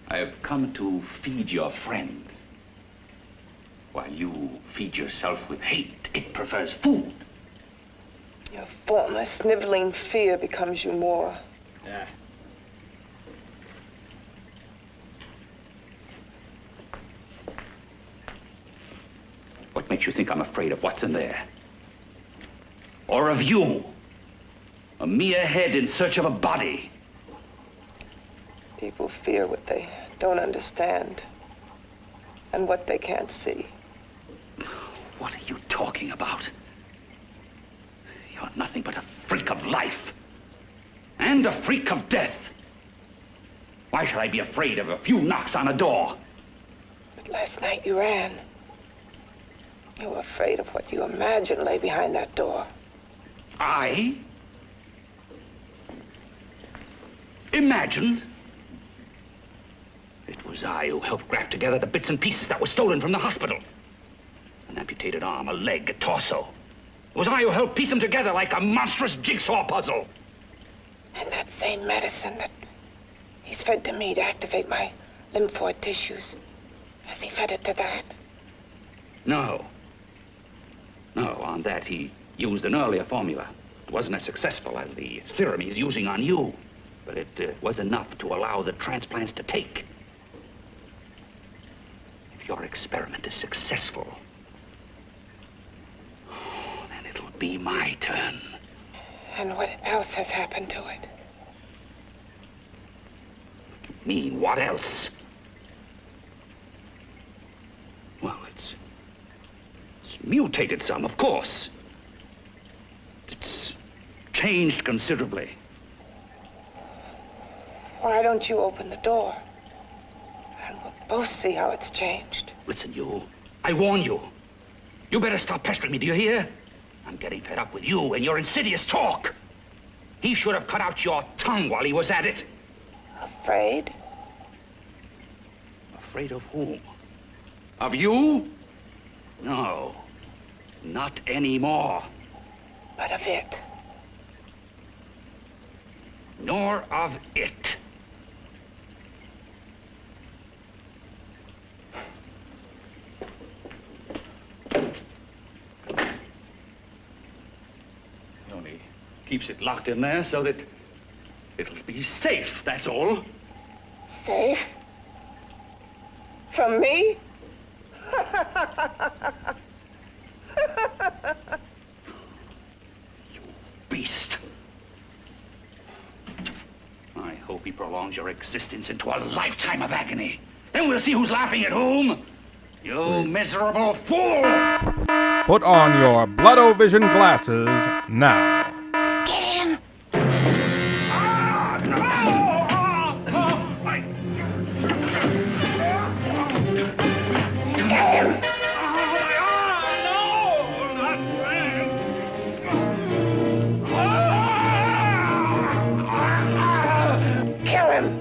S16: I have come to feed your friend. While you feed yourself with hate, it prefers food.
S13: Your formless, sniveling fear becomes you more.
S16: Yeah. What makes you think I'm afraid of what's in there? Or of you? A mere head in search of a body.
S13: People fear what they don't understand and what they can't see.
S16: What are you talking about? You're nothing but a freak of life. And a freak of death. Why should I be afraid of a few knocks on a door?
S13: But last night you ran. You were afraid of what you imagined lay behind that door.
S16: I? Imagined? It was I who helped graft together the bits and pieces that were stolen from the hospital. An amputated arm, a leg, a torso. It was I who helped piece them together like a monstrous jigsaw puzzle.
S13: And that same medicine that he's fed to me to activate my lymphoid tissues. Has he fed it to that?
S16: No. No, on that he used an earlier formula. It wasn't as successful as the serum he's using on you. But it was enough to allow the transplants to take. If your experiment is successful, then it'll be my turn.
S13: And what else has happened to it?
S16: You mean, what else? Well, it's mutated some, of course. It's changed considerably.
S13: Why don't you open the door? And we'll both see how it's changed.
S16: Listen, you. I warn you. You better stop pestering me, do you hear? I'm getting fed up with you and your insidious talk. He should have cut out your tongue while he was at it.
S13: Afraid?
S16: Afraid of whom? Of you? No, not anymore.
S13: But of it.
S16: Nor of it. He only keeps it locked in there so that it'll be safe, that's all.
S13: Safe? From me?
S16: You beast. I hope he prolongs your existence into a lifetime of agony. Then we'll see who's laughing at whom. You miserable fool!
S4: Put on your blood-o-vision glasses now.
S13: Get him! Get him! Kill him!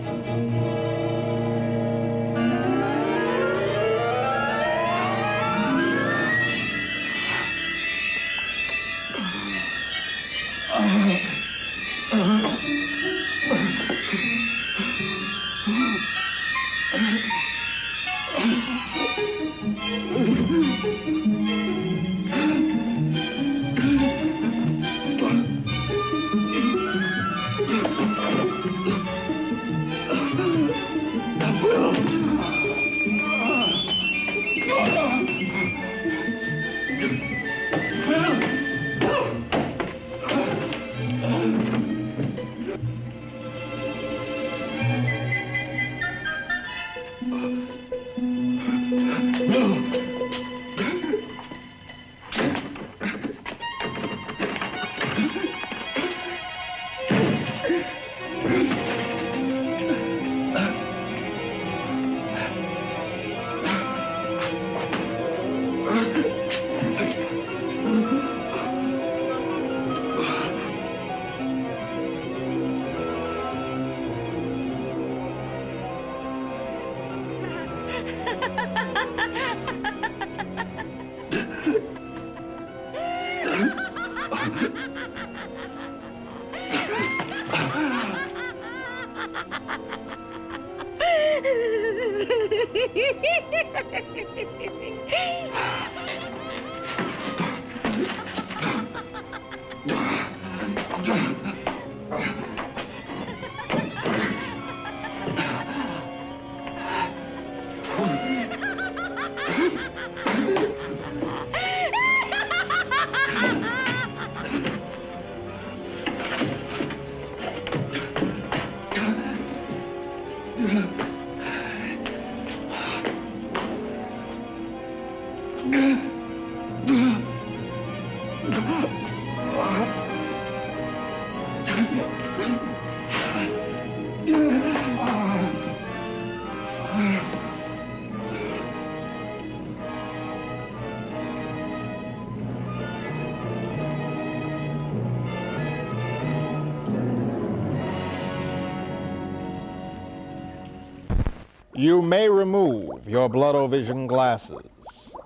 S4: You may remove your blood-o-vision glasses.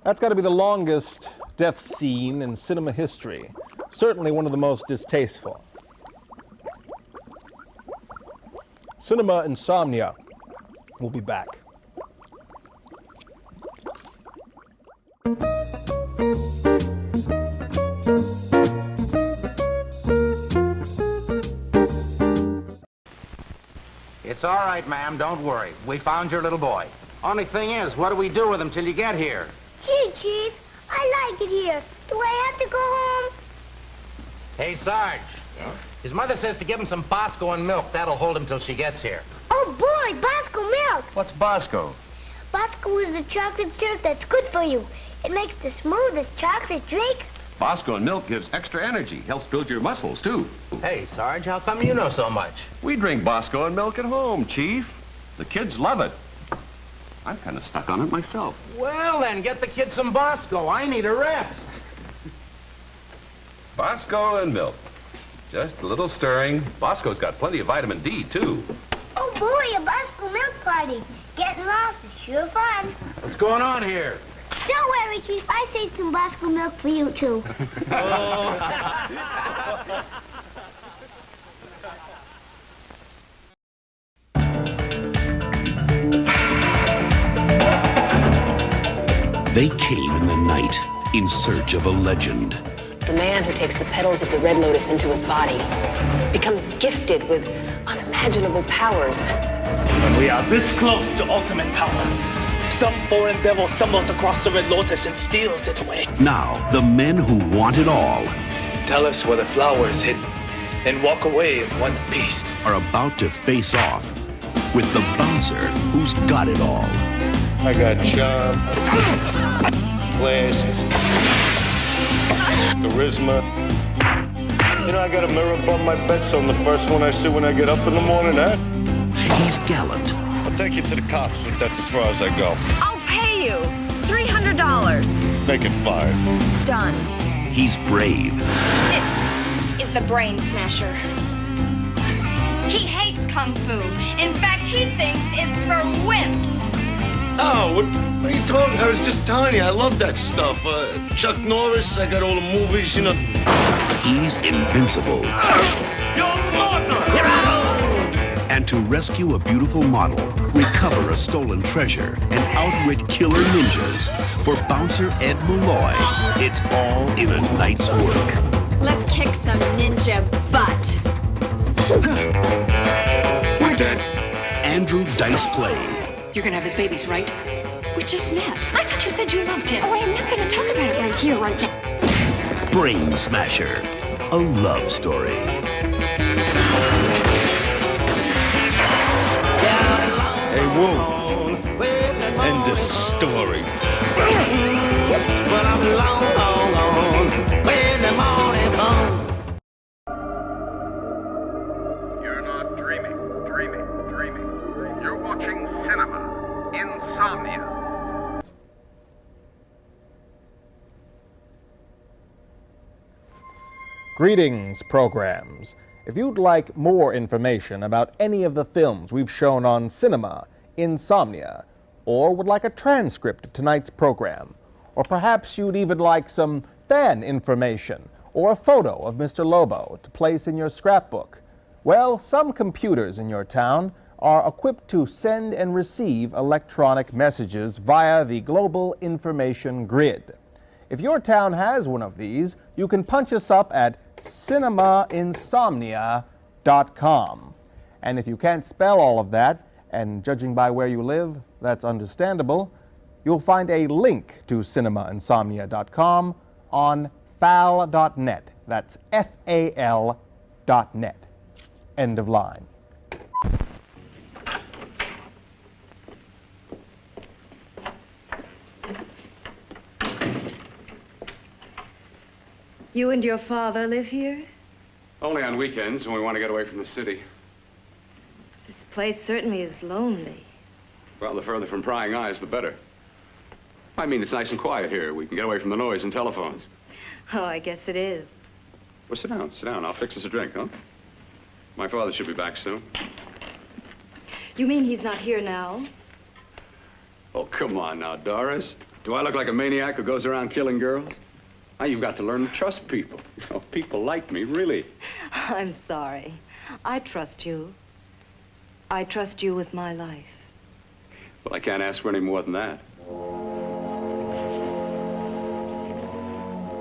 S4: That's got to be the longest death scene in cinema history. Certainly one of the most distasteful. Cinema Insomnia will be back.
S5: It's all right, ma'am. Don't worry. We found your little boy. Only thing is, what do we do with him till you get here?
S6: Gee, Chief, I like it here. Do I have to go home?
S5: Hey, Sarge. Yeah? His mother says to give him some Bosco and milk. That'll hold him till she gets here.
S6: Oh, boy, Bosco milk.
S5: What's Bosco?
S6: Bosco is the chocolate syrup that's good for you. It makes the smoothest chocolate drink.
S2: Bosco and milk gives extra energy, helps build your muscles, too.
S5: Hey, Sarge, how come you know so much?
S2: We drink Bosco and milk at home, Chief. The kids love it. I'm kind of stuck on it myself.
S5: Well, then, get the kids some Bosco. I need a rest.
S2: Bosco and milk. Just a little stirring. Bosco's got plenty of vitamin D, too.
S6: Oh, boy, a Bosco milk party. Getting lost is sure fun.
S5: What's going on here?
S6: Don't worry, Chief. I saved some Bosco milk for you, too.
S8: They came in the night in search of a legend.
S9: The man who takes the petals of the Red Lotus into his body becomes gifted with unimaginable powers.
S17: When we are this close to ultimate power, some foreign devil stumbles across the Red Lotus and steals it away.
S8: Now, the men who want it all
S17: Tell us where the flower is hidden and walk away in one piece.
S8: are about to face off with the bouncer who's got it all.
S20: I got charm, class, charisma. You know, I got a mirror above my bed, so I'm the first one I see when I get up in the morning, huh?
S8: He's gallant.
S20: I'll take you to the cops, but that's as far as I go.
S22: I'll pay you $300.
S20: Make it 5.
S22: Done.
S8: He's brave.
S22: This is the Brain Smasher. He hates Kung Fu. In fact, he thinks it's for wimps.
S20: Oh, what are you talking? I was just telling you, I love that stuff. Chuck Norris, I got all the movies, you know.
S8: He's invincible.
S20: Your mother!
S8: And to rescue a beautiful model, recover a stolen treasure, and outwit killer ninjas, for bouncer Ed Malloy, it's all in a night's work.
S22: Let's kick some ninja butt.
S8: That Andrew Dice Clay.
S22: You're gonna have his babies, right? We just met. I thought you said you loved him. Oh, I am not gonna talk about it right here, right now.
S8: Brain Smasher, a love story.
S20: Hey, Woo. End of story.
S26: You're not dreaming. You're watching Cinema Insomnia.
S4: Greetings, programs. If you'd like more information about any of the films we've shown on Cinema Insomnia, or would like a transcript of tonight's program, or perhaps you'd even like some fan information or a photo of Mr. Lobo to place in your scrapbook, well, some computers in your town are equipped to send and receive electronic messages via the Global Information Grid. If your town has one of these, you can punch us up at cinemainsomnia.com. And if you can't spell all of that, and judging by where you live, that's understandable, you'll find a link to cinemainsomnia.com on fal.net. That's FAL.net. End of line.
S10: You and your father live here?
S14: Only on weekends when we want to get away from the city.
S10: This place certainly is lonely.
S14: Well, the further from prying eyes, the better. I mean, it's nice and quiet here. We can get away from the noise and telephones.
S10: Oh, I guess it is.
S14: Well, sit down. I'll fix us a drink, huh? My father should be back soon.
S10: You mean he's not here now?
S14: Oh, come on now, Doris. Do I look like a maniac who goes around killing girls? Now, you've got to learn to trust people. You know, people like me, really.
S10: I'm sorry. I trust you. I trust you with my life.
S14: Well, I can't ask for any more than that.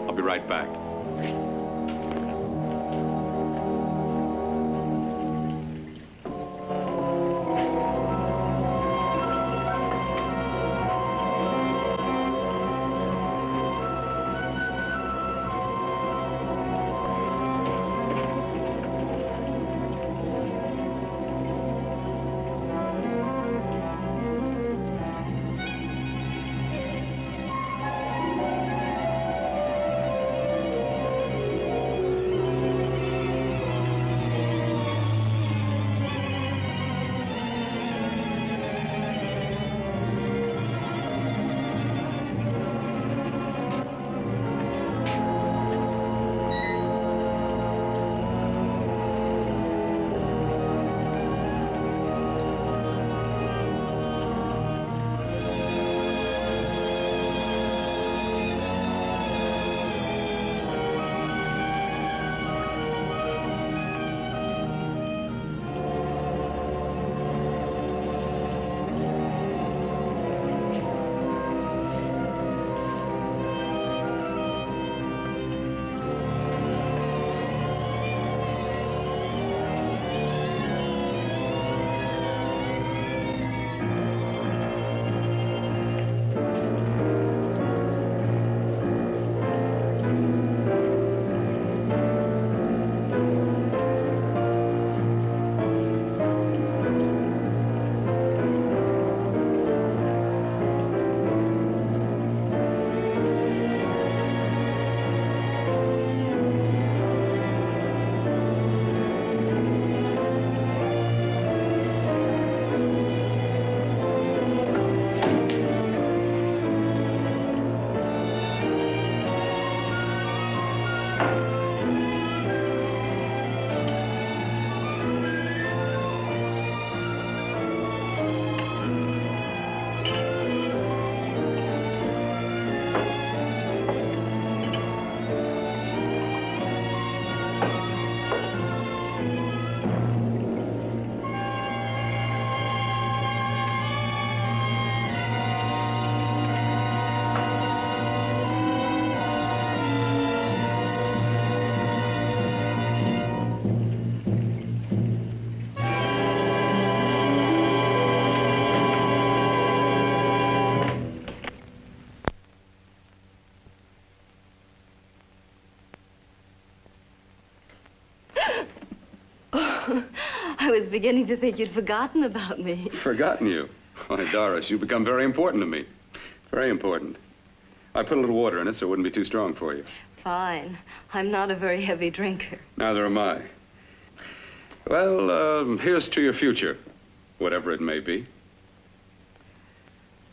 S14: I'll be right back.
S10: beginning to think you'd forgotten about me.
S14: Forgotten you? Why, Doris, you've become very important to me. Very important. I put a little water in it so it wouldn't be too strong for you.
S10: Fine. I'm not a very heavy drinker.
S14: Neither am I. Well, here's to your future, whatever it may be.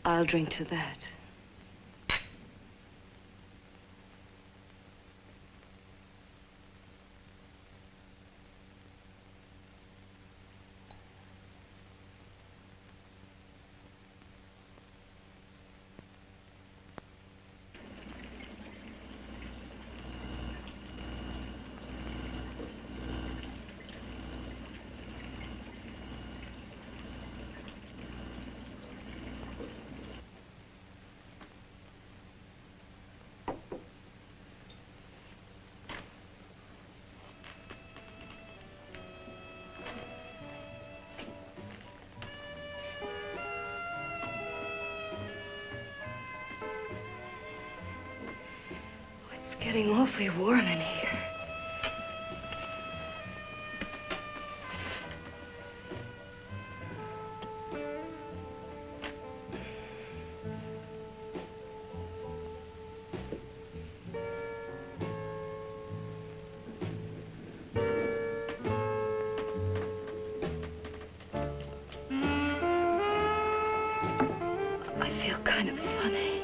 S10: I'll drink to that. It's getting awfully warm in here. I feel kind of funny.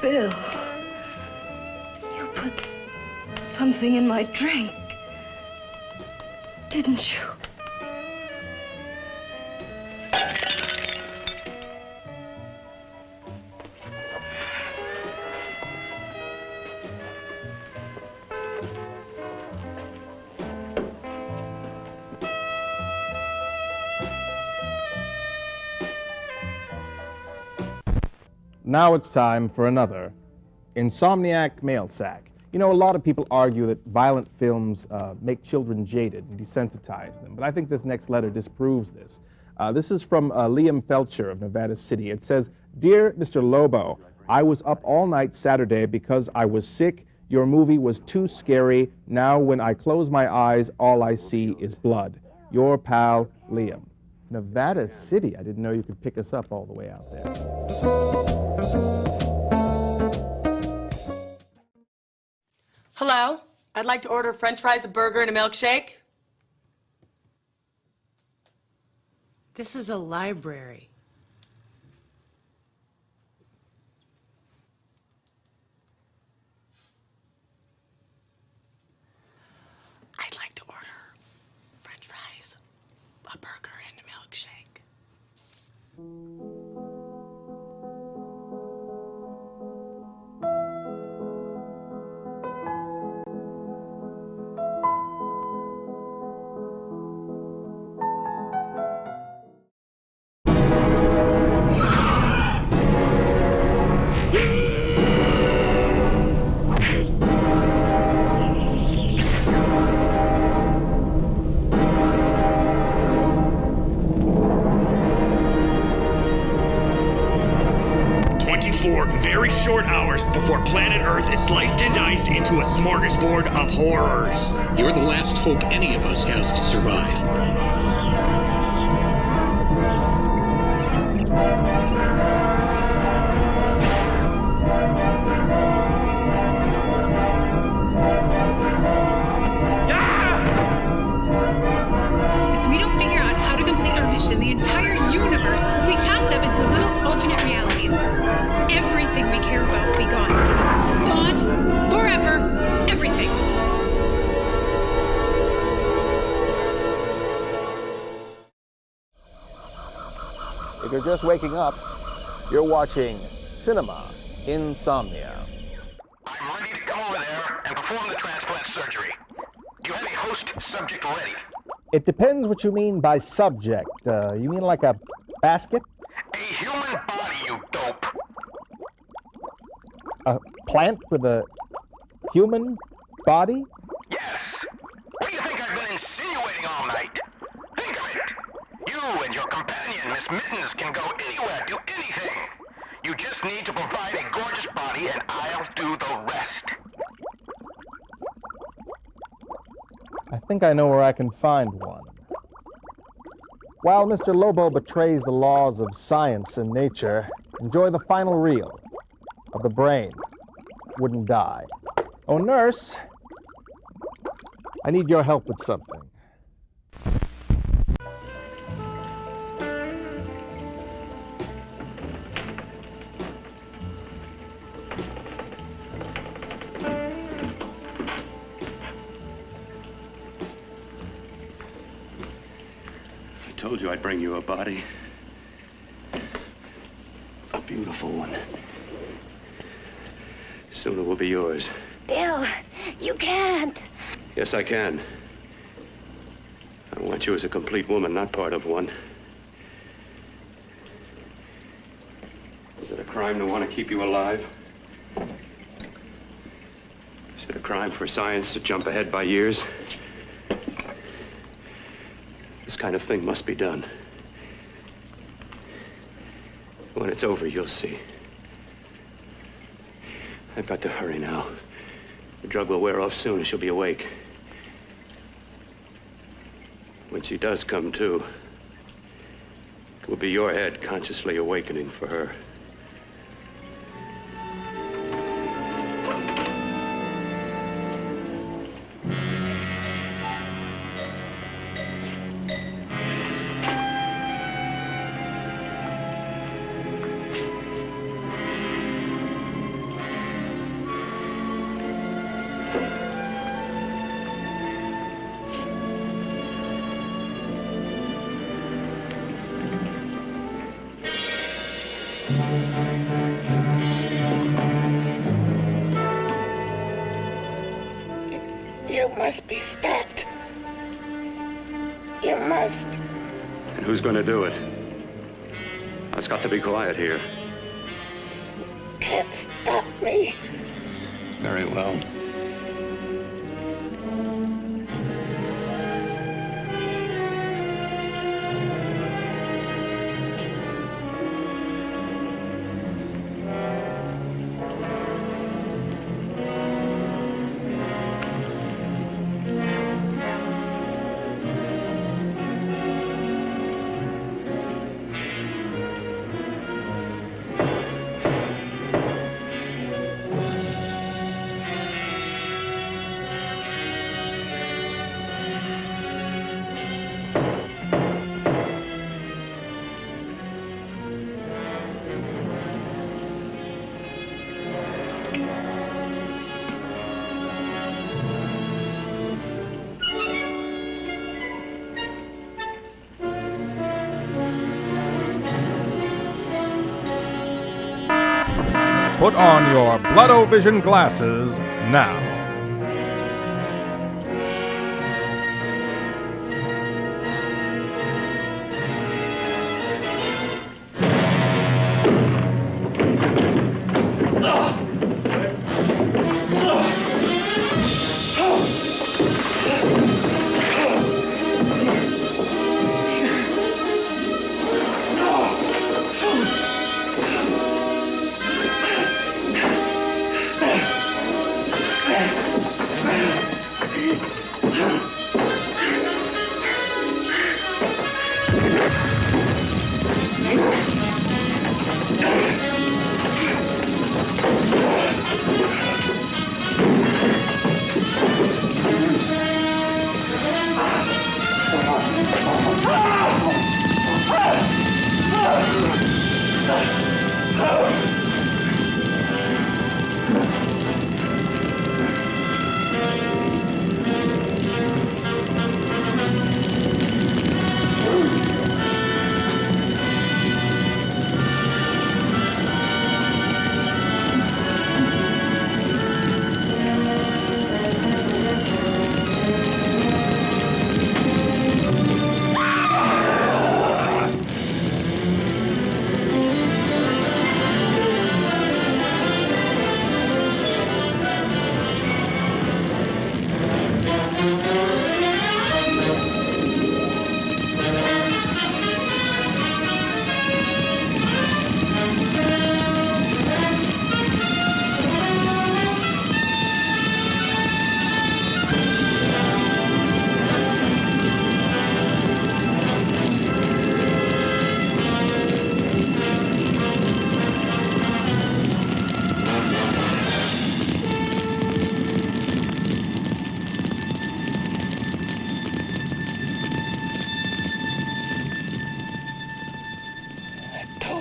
S10: Bill, you put something in my drink, didn't you?
S4: Now it's time for another Insomniac mail sack. You know, a lot of people argue that violent films make children jaded and desensitize them, but I think this next letter disproves this. This is from Liam Felcher of Nevada City. It says, "Dear Mr. Lobo, I was up all night Saturday because I was sick. Your movie was too scary. Now when I close my eyes, all I see is blood. Your pal, Liam." Nevada City. I didn't know you could pick us up all the way out there.
S7: Hello? I'd like to order french fries, a burger, and a milkshake. This is a library. I'd like to order french fries, a burger, and a milkshake.
S12: Very short hours before planet Earth is sliced and diced into a smorgasbord of horrors.
S15: You're the last hope any of us has to survive.
S19: If we don't figure out how to complete our mission, the entire universe will be chopped up into little alternate realities. Everything we care about will be gone. Gone, forever, everything.
S4: If you're just waking up, you're watching Cinema Insomnia.
S5: I'm ready to come over there and perform the transplant surgery. Do you have a host subject ready?
S4: It depends what you mean by subject. You mean like a basket?
S5: A human body, you dope.
S4: A plant with a human body?
S5: Yes. What do you think I've been insinuating all night? You and your companion, Miss Mittens, can go anywhere, do anything. You just need to provide a gorgeous body, and I'll do the rest.
S4: I think I know where I can find one. While Mr. Lobo betrays the laws of science and nature, enjoy the final reel of The Brain Wouldn't Die. Oh, nurse, I need your help with something.
S14: I told you I'd bring you a body. A beautiful one. Soon it will be yours.
S22: Bill, you can't.
S14: Yes, I can. I want you as a complete woman, not part of one. Is it a crime to want to keep you alive? Is it a crime for science to jump ahead by years? This kind of thing must be done. When it's over, you'll see. I've got to hurry now. The drug will wear off soon and she'll be awake. When she does come to, it will be your head consciously awakening for her.
S13: You must be stopped. You must.
S14: And who's going to do it? It's got to be quiet here.
S13: Can't stop me.
S14: Very well.
S4: Put on your Blood-O-Vision glasses now.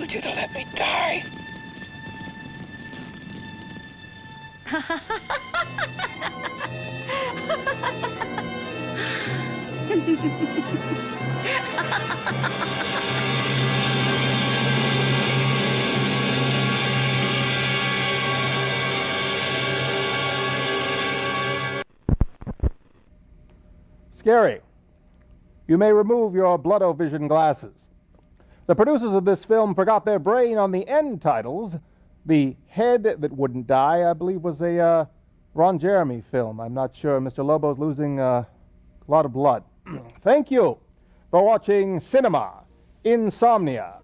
S13: want you to let me die.
S4: Scary. You may remove your blood-o-vision glasses. The producers of this film forgot their brain on the end titles. The Head That Wouldn't Die, I believe, was a Ron Jeremy film. I'm not sure. Mr. Lobo's losing a lot of blood. Thank you for watching Cinema Insomnia.